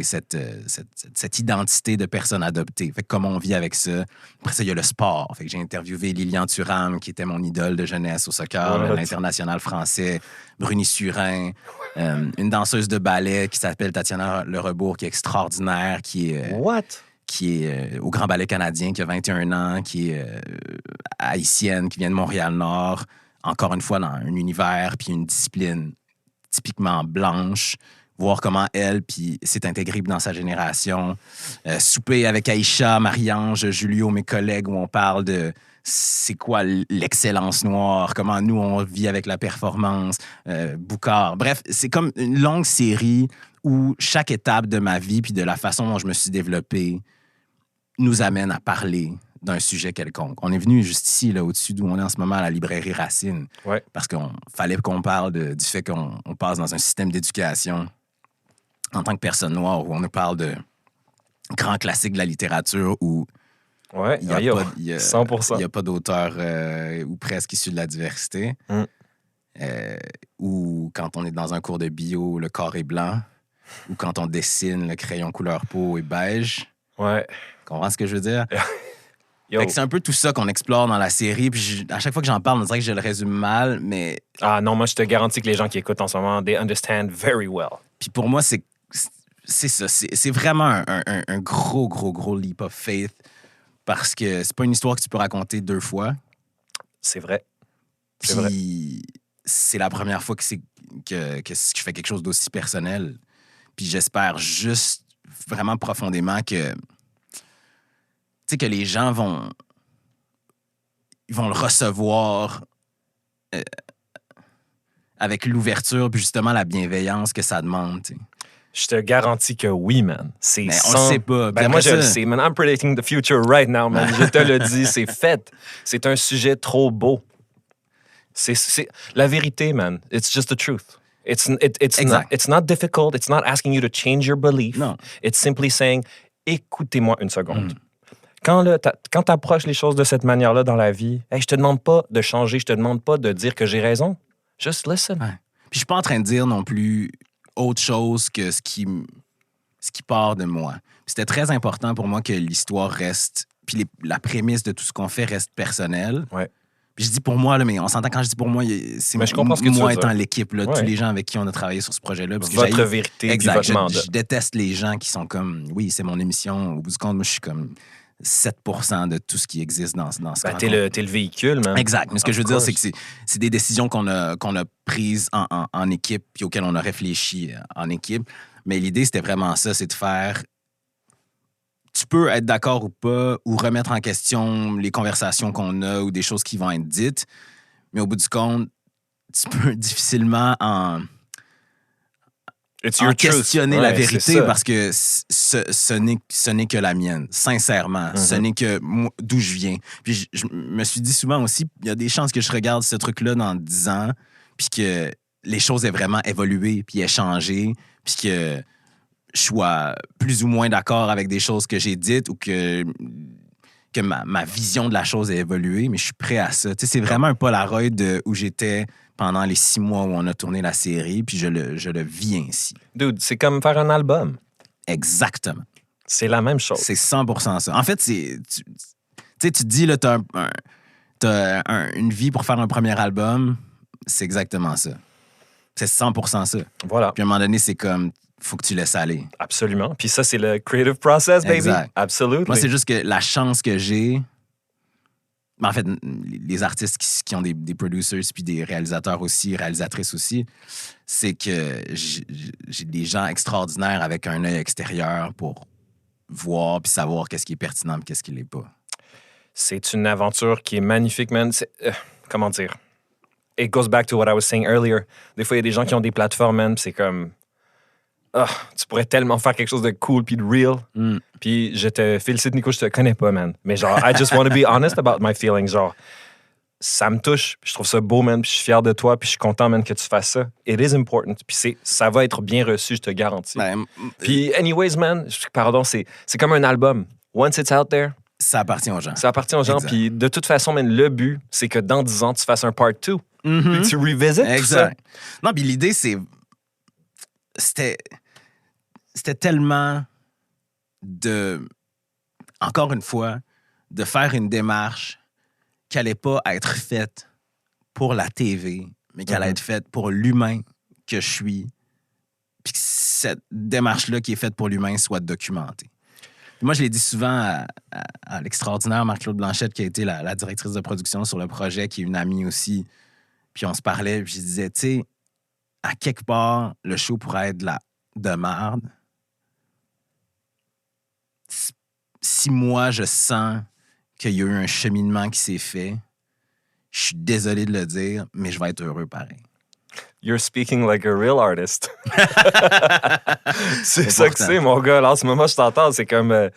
cette identité de personne adoptée. Fait que comment on vit avec ça. Après ça, il y a le sport. Fait que j'ai interviewé Lilian Thuram, qui était mon idole de jeunesse au soccer, l'international français, Bruni Surin, une danseuse de ballet qui s'appelle Tatiana Le Rebourg, qui est extraordinaire, qui est au Grand Ballet canadien, qui a 21 ans, qui est haïtienne, qui vient de Montréal-Nord, encore une fois dans un univers puis une discipline typiquement blanche, voir comment elle puis s'est intégrée dans sa génération. Souper avec Aïcha, Marie-Ange, Julio, mes collègues, où on parle de c'est quoi l'excellence noire, comment nous, on vit avec la performance, Boucard. Bref, c'est comme une longue série où chaque étape de ma vie puis de la façon dont je me suis développé nous amène à parler d'un sujet quelconque. On est venu juste ici, là, au-dessus d'où on est en ce moment, à la librairie Racine, parce qu'il fallait qu'on parle du fait qu'on passe dans un système d'éducation en tant que personne noire, où on nous parle de grands classiques de la littérature, où il n'y a, 100%. Il y a pas d'auteur ou presque issu de la diversité. Ou quand on est dans un cours de bio, le corps est blanc, ou quand on dessine, le crayon couleur peau est beige. Ouais. Tu comprends ce que je veux dire? Fait que c'est un peu tout ça qu'on explore dans la série. Puis à chaque fois que j'en parle, on dirait que je le résume mal, mais... Ah non, moi, je te garantis que les gens qui écoutent en ce moment, they understand very well. Puis pour moi, c'est ça. C'est vraiment un gros leap of faith, parce que c'est pas une histoire que tu peux raconter 2 fois. C'est vrai. Puis c'est la première fois que je fais quelque chose d'aussi personnel. Puis j'espère juste vraiment profondément que les gens vont le recevoir avec l'ouverture puis justement la bienveillance que ça demande. T'sais. Je te garantis que oui, man. On le sait pas. Moi, je le sais, man. I'm predicting the future right now, man. Je te le dis, c'est fait. C'est un sujet trop beau. C'est la vérité, man. It's just the truth. It's not difficult. It's not asking you to change your belief. Non. It's simply saying, écoutez-moi une seconde. Quand tu approches les choses de cette manière-là dans la vie, je te demande pas de changer, je te demande pas de dire que j'ai raison. Just listen. Ouais. Puis je suis pas en train de dire non plus autre chose que ce qui part de moi. C'était très important pour moi que l'histoire reste, puis la prémisse de tout ce qu'on fait reste personnelle. Ouais. Puis je dis pour moi, là, mais on s'entend quand je dis pour moi, c'est moi étant l'équipe, là, tous les gens avec qui on a travaillé sur ce projet-là. Parce que votre vérité, exact, votre mandat. Je déteste les gens qui sont comme, oui, c'est mon émission. Au bout du compte, moi, je suis comme 7% de tout ce qui existe dans ce t'es le véhicule, man. Exact. Mais ce que je veux dire, c'est que c'est des décisions qu'on a prises en équipe puis auxquelles on a réfléchi en équipe. Mais l'idée, c'était vraiment ça, c'est de faire... Tu peux être d'accord ou pas, ou remettre en question les conversations qu'on a ou des choses qui vont être dites, mais au bout du compte, tu peux difficilement questionner la vérité parce que ce n'est que la mienne, sincèrement. Ce n'est que d'où je viens. Puis je me suis dit souvent aussi, il y a des chances que je regarde ce truc-là dans 10 ans, puis que les choses aient vraiment évolué, puis aient changé, puis que je sois plus ou moins d'accord avec des choses que j'ai dites ou que ma vision de la chose ait évolué, mais je suis prêt à ça. Tu sais, c'est vraiment un Polaroid où j'étais pendant les 6 mois où on a tourné la série, puis je le vis ainsi. Dude, c'est comme faire un album. Exactement. C'est la même chose. C'est 100% ça. En fait, tu te dis, là, t'as une vie pour faire un premier album, c'est exactement ça. C'est 100% ça. Voilà. Puis à un moment donné, c'est comme... faut que tu laisses aller. Absolument. Puis ça, c'est le creative process, baby. Exact. Absolument. Moi, c'est juste que la chance que j'ai... En fait, les artistes qui ont des producers puis des réalisateurs aussi, réalisatrices aussi, c'est que j'ai des gens extraordinaires avec un œil extérieur pour voir puis savoir qu'est-ce qui est pertinent et qu'est-ce qui l'est pas. C'est une aventure qui est magnifique, man. Comment dire? It goes back to what I was saying earlier. Des fois, il y a des gens qui ont des plateformes, man, c'est comme... tu pourrais tellement faire quelque chose de cool puis de real. Puis je te félicite, Nico, je te connais pas, man. Mais genre, I just want to be honest about my feelings. Genre, ça me touche. Je trouve ça beau, man. Puis je suis fier de toi. Puis je suis content, man, que tu fasses ça. It is important. Puis ça va être bien reçu, je te garantis. Puis anyways, man, pardon, c'est comme un album. Once it's out there... Ça appartient aux gens. Ça appartient aux gens. Puis de toute façon, man, le but, c'est que dans 10 ans, tu fasses un part 2. Puis tu revisites tout ça. Non, puis l'idée, c'était tellement encore une fois, de faire une démarche qui n'allait pas être faite pour la TV, mais qui allait être faite pour l'humain que je suis, puis que cette démarche-là qui est faite pour l'humain soit documentée. Puis moi, je l'ai dit souvent à l'extraordinaire Marc-Claude Blanchette, qui a été la directrice de production sur le projet, qui est une amie aussi, puis on se parlait, puis je disais, tu sais, à quelque part, le show pourrait être de marde, si moi, je sens qu'il y a eu un cheminement qui s'est fait, je suis désolé de le dire, mais je vais être heureux pareil. You're speaking like a real artist. C'est ça que c'est, mon gars. Là, en ce moment, je t'entends. C'est comme...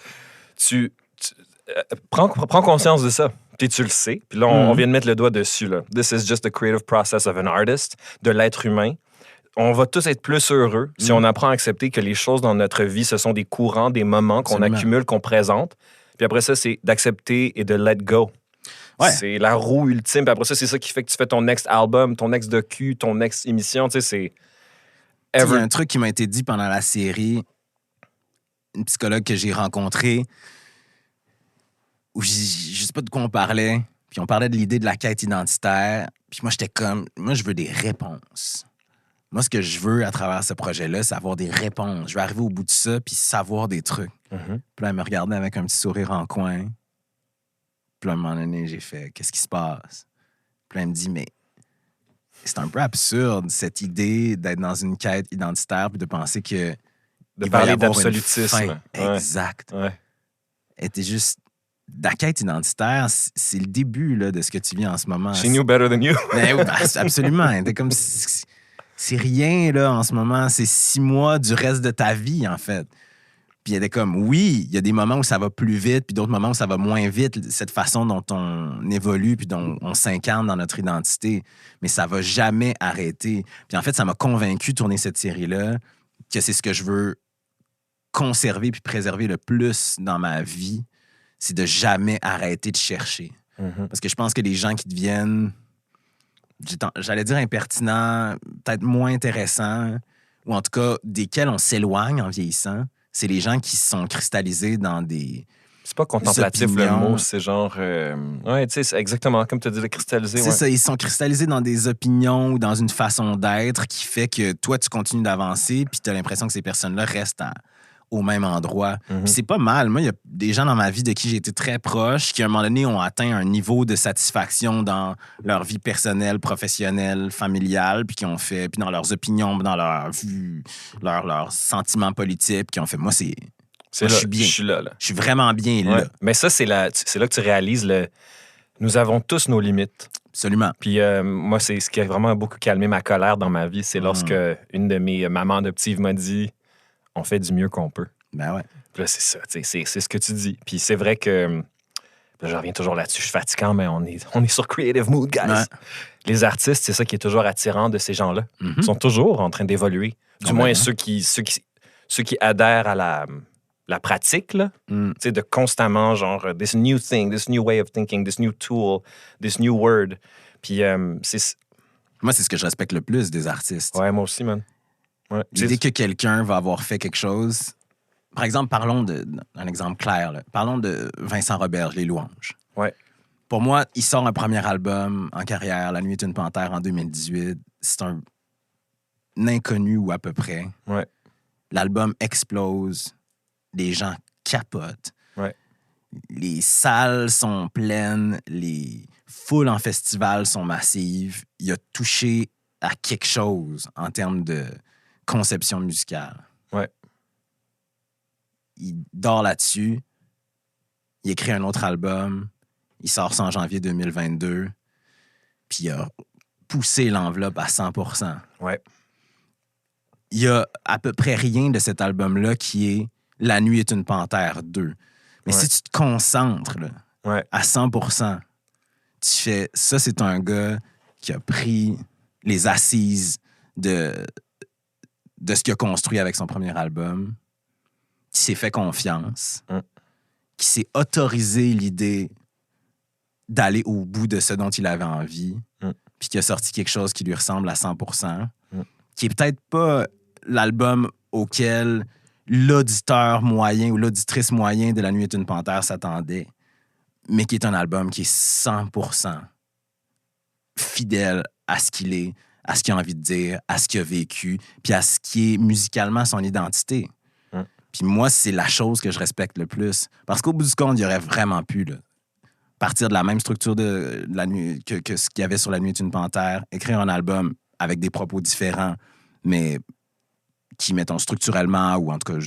prends conscience de ça. Puis tu le sais. Puis là, on vient de mettre le doigt dessus. Là. This is just the creative process of an artist, de l'être humain. On va tous être plus heureux si on apprend à accepter que les choses dans notre vie, ce sont des courants, des moments qu'on accumule, qu'on présente. Puis après ça, c'est d'accepter et de let go. Ouais. C'est la roue ultime. Puis après ça, c'est ça qui fait que tu fais ton next album, ton next docu, ton next émission. Tu sais, c'est... Il y a un truc qui m'a été dit pendant la série, une psychologue que j'ai rencontrée, où je sais pas de quoi on parlait, puis on parlait de l'idée de la quête identitaire. Puis moi, j'étais comme... Moi, je veux des réponses. Moi, ce que je veux à travers ce projet-là, c'est avoir des réponses. Je veux arriver au bout de ça, puis savoir des trucs. Puis là, elle me regardait avec un petit sourire en coin. Puis là, à un moment donné, j'ai fait « Qu'est-ce qui se passe? » Puis là, elle me dit « Mais c'est un peu absurde, cette idée d'être dans une quête identitaire puis de penser que... » De parler d'absolutisme. Ouais. Exact. Ouais. Elle était juste... La quête identitaire, c'est le début là, de ce que tu vis en ce moment. She knew better than you. Ben, absolument. Elle était comme... C'est rien, là, en ce moment. C'est 6 mois du reste de ta vie, en fait. Puis elle était comme, oui, il y a des moments où ça va plus vite, puis d'autres moments où ça va moins vite, cette façon dont on évolue, puis dont on s'incarne dans notre identité. Mais ça va jamais arrêter. Puis en fait, ça m'a convaincu de tourner cette série-là, que c'est ce que je veux conserver puis préserver le plus dans ma vie, c'est de jamais arrêter de chercher. Parce que je pense que les gens qui deviennent, j'allais dire impertinents, peut-être moins intéressants, ou en tout cas desquels on s'éloigne en vieillissant, c'est les gens qui se sont cristallisés dans des... C'est pas contemplatif le mot, c'est genre... Ouais, tu sais, c'est exactement comme tu as dit, le cristalliser. C'est ça, ils sont cristallisés dans des opinions ou dans une façon d'être qui fait que toi, tu continues d'avancer puis tu as l'impression que ces personnes-là restent au même endroit. Puis c'est pas mal. Moi, il y a des gens dans ma vie de qui j'ai été très proche qui, à un moment donné, ont atteint un niveau de satisfaction dans leur vie personnelle, professionnelle, familiale, puis qui ont fait... Puis dans leurs opinions, dans leur vue, leurs sentiments politiques, qui ont fait... Moi, moi, là, je suis bien. Je suis là. Je suis vraiment bien là. Mais ça, c'est là que tu réalises nous avons tous nos limites. Absolument. Puis moi, c'est ce qui a vraiment beaucoup calmé ma colère dans ma vie. C'est lorsque une de mes mamans adoptives m'a dit « On fait du mieux qu'on peut ». Ben ouais. Puis là, c'est ça. C'est ce que tu dis. Puis c'est vrai que... Là, je reviens toujours là-dessus. Je suis fatigant, mais on est sur Creative Mood, guys. Ouais. Les artistes, c'est ça qui est toujours attirant de ces gens-là. Ils sont toujours en train d'évoluer. Du moins, ceux qui adhèrent à la pratique, là, de constamment, genre, this new thing, this new way of thinking, this new tool, this new word. Puis, moi, c'est ce que je respecte le plus des artistes. Ouais, moi aussi, man. Ouais. L'idée que quelqu'un va avoir fait quelque chose... Par exemple, parlons d'un exemple clair. Là. Parlons de Vincent Roberge, Les Louanges. Ouais. Pour moi, il sort un premier album en carrière, La nuit est une panthère, en 2018. C'est un inconnu ou à peu près. Ouais. L'album explose. Les gens capotent. Ouais. Les salles sont pleines. Les foules en festival sont massives. Il a touché à quelque chose en termes de conception musicale. Ouais. Il dort là-dessus. Il écrit un autre album. Il sort ça en janvier 2022. Puis il a poussé l'enveloppe à 100%. Ouais. Il y a à peu près rien de cet album-là qui est La nuit est une panthère 2. Mais si tu te concentres là, à 100%, tu fais... Ça, c'est un gars qui a pris les assises de ce qu'il a construit avec son premier album, qui s'est fait confiance, qui s'est autorisé l'idée d'aller au bout de ce dont il avait envie, puis qui a sorti quelque chose qui lui ressemble à 100%, qui est peut-être pas l'album auquel l'auditeur moyen ou l'auditrice moyen de La nuit est une panthère s'attendait, mais qui est un album qui est 100% fidèle à ce qu'il est, à ce qu'il a envie de dire, à ce qu'il a vécu, puis à ce qui est musicalement son identité. Puis moi, c'est la chose que je respecte le plus. Parce qu'au bout du compte, il aurait vraiment pu partir de la même structure de la nuit que ce qu'il y avait sur La nuit est une panthère, écrire un album avec des propos différents, mais qui, mettons, structurellement, ou en tout cas,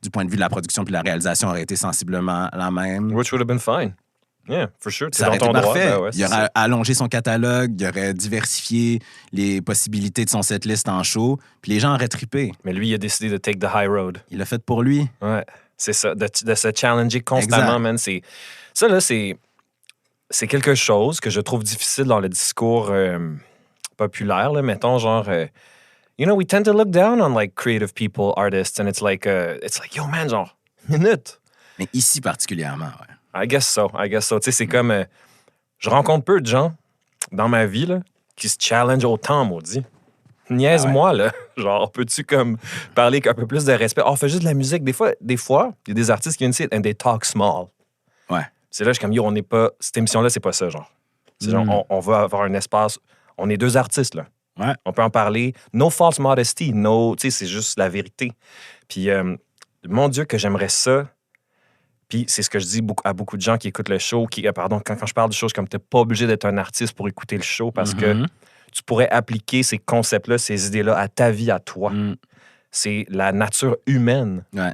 du point de vue de la production puis de la réalisation, aurait été sensiblement la même. Which would have been fine. Yeah, for sure. Ça aurait été droit. parfait. Ben ouais, il aurait allongé son catalogue, il aurait diversifié les possibilités de son setlist en show, puis les gens auraient trippé. Mais lui, il a décidé de take the high road. Il l'a fait pour lui. Ouais, c'est ça. De se challenger constamment, man. Ça, là, c'est quelque chose que je trouve difficile dans le discours populaire, là. Mettons, genre... you know, we tend to look down on, like, creative people, artists, and it's like, yo, man, genre, minute. Mais ici particulièrement, ouais. I guess so. Tu sais, c'est comme... je rencontre peu de gens dans ma vie, là, qui se challenge autant, maudit. Niaise-moi, là. Genre, peux-tu, comme, parler avec un peu plus de respect? Oh, fais juste de la musique. Des fois, il y a des artistes qui viennent ici and they talk small. Ouais. C'est là, je suis comme, yo, on n'est pas... Cette émission-là, c'est pas ça, genre. C'est genre, on veut avoir un espace... On est deux artistes, là. Ouais. On peut en parler. No false modesty. No, tu sais, c'est juste la vérité. Puis, mon Dieu, que j'aimerais ça. Puis, c'est ce que je dis à beaucoup de gens qui écoutent le show. Quand je parle de choses comme t'es pas obligé d'être un artiste pour écouter le show parce que tu pourrais appliquer ces concepts-là, ces idées-là à ta vie, à toi. C'est la nature humaine. Ouais.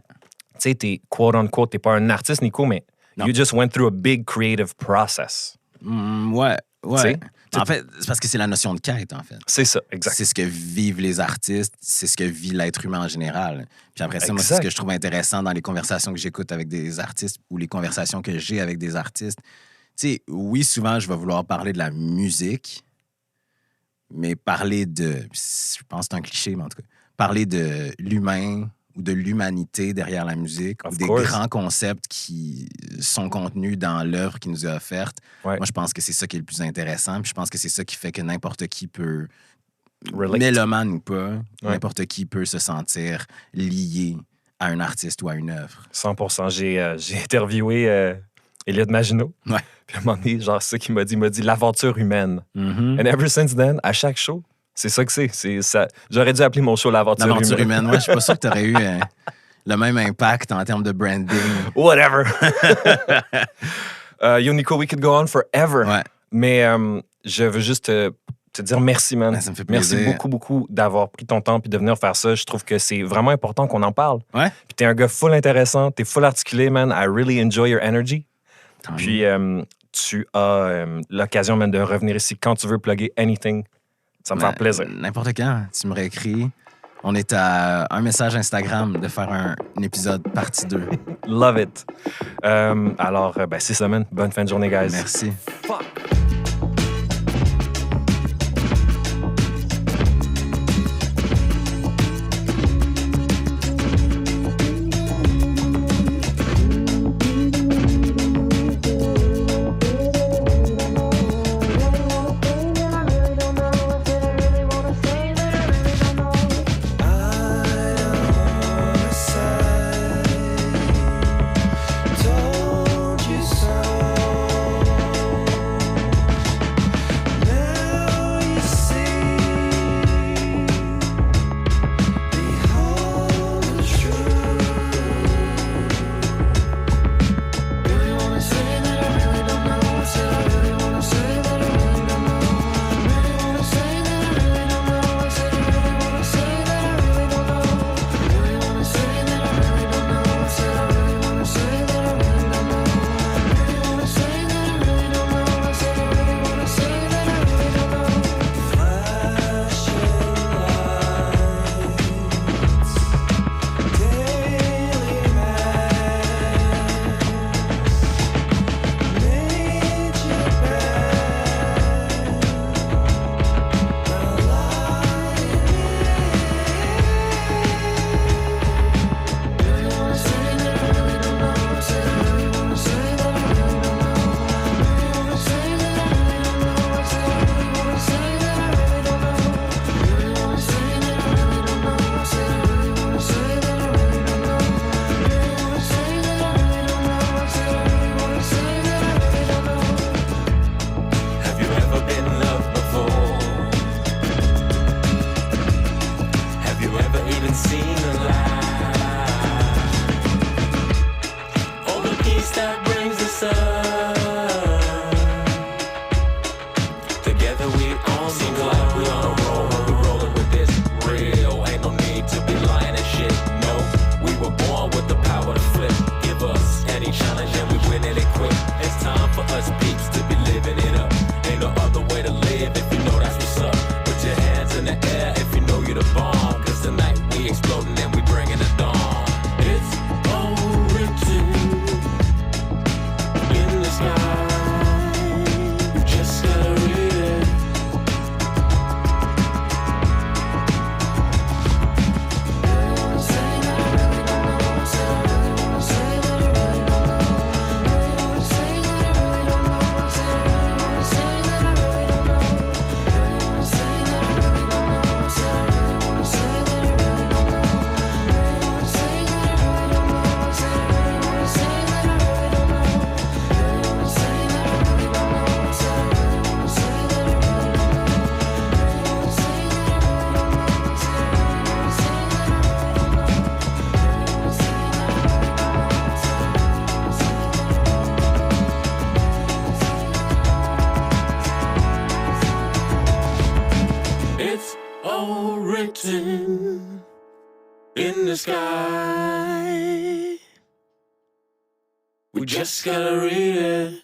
Tu sais, t'es quote-unquote, t'es pas un artiste, Nico, mais non. You just went through a big creative process. Ouais. T'sais? En fait, c'est parce que c'est la notion de quête, en fait. C'est ça, exact. C'est ce que vivent les artistes, c'est ce que vit l'être humain en général. Puis après ça, moi, c'est ce que je trouve intéressant dans les conversations que j'écoute avec des artistes ou les conversations que j'ai avec des artistes. Tu sais, oui, souvent, je vais vouloir parler de la musique, mais parler de... Je pense que c'est un cliché, mais en tout cas, parler de l'humain ou de l'humanité derrière la musique, ou des grands concepts qui sont contenus dans l'œuvre qui nous est offerte. Ouais. Moi, je pense que c'est ça qui est le plus intéressant. Puis je pense que c'est ça qui fait que n'importe qui peut, mélomane ou pas, n'importe qui peut se sentir lié à un artiste ou à une œuvre. 100%. J'ai interviewé Elliot Maginot. Ouais. Puis à un moment donné, genre, c'est ça qu'il m'a dit. Il m'a dit l'aventure humaine. And ever since then, à chaque show, c'est ça que c'est. Ça. J'aurais dû appeler mon show L'aventure humaine. Moi, je suis pas sûr que tu aurais eu le même impact en termes de branding. Whatever. Yo, Nico, we could go on forever. Ouais. Mais je veux juste te dire merci, man. Ouais, ça me fait plaisir. Merci beaucoup, beaucoup d'avoir pris ton temps puis de venir faire ça. Je trouve que c'est vraiment important qu'on en parle. Ouais. Puis t'es un gars full intéressant. T'es full articulé, man. I really enjoy your energy. Puis tu as l'occasion, man, de revenir ici quand tu veux plugger anything. Ça me fait plaisir. N'importe quand, tu me réécris. On est à un message Instagram de faire un épisode partie 2. Love it. Alors, c'est ça, man. Bonne fin de journée, guys. Merci. Fuck. all written in the sky. We just gotta read it.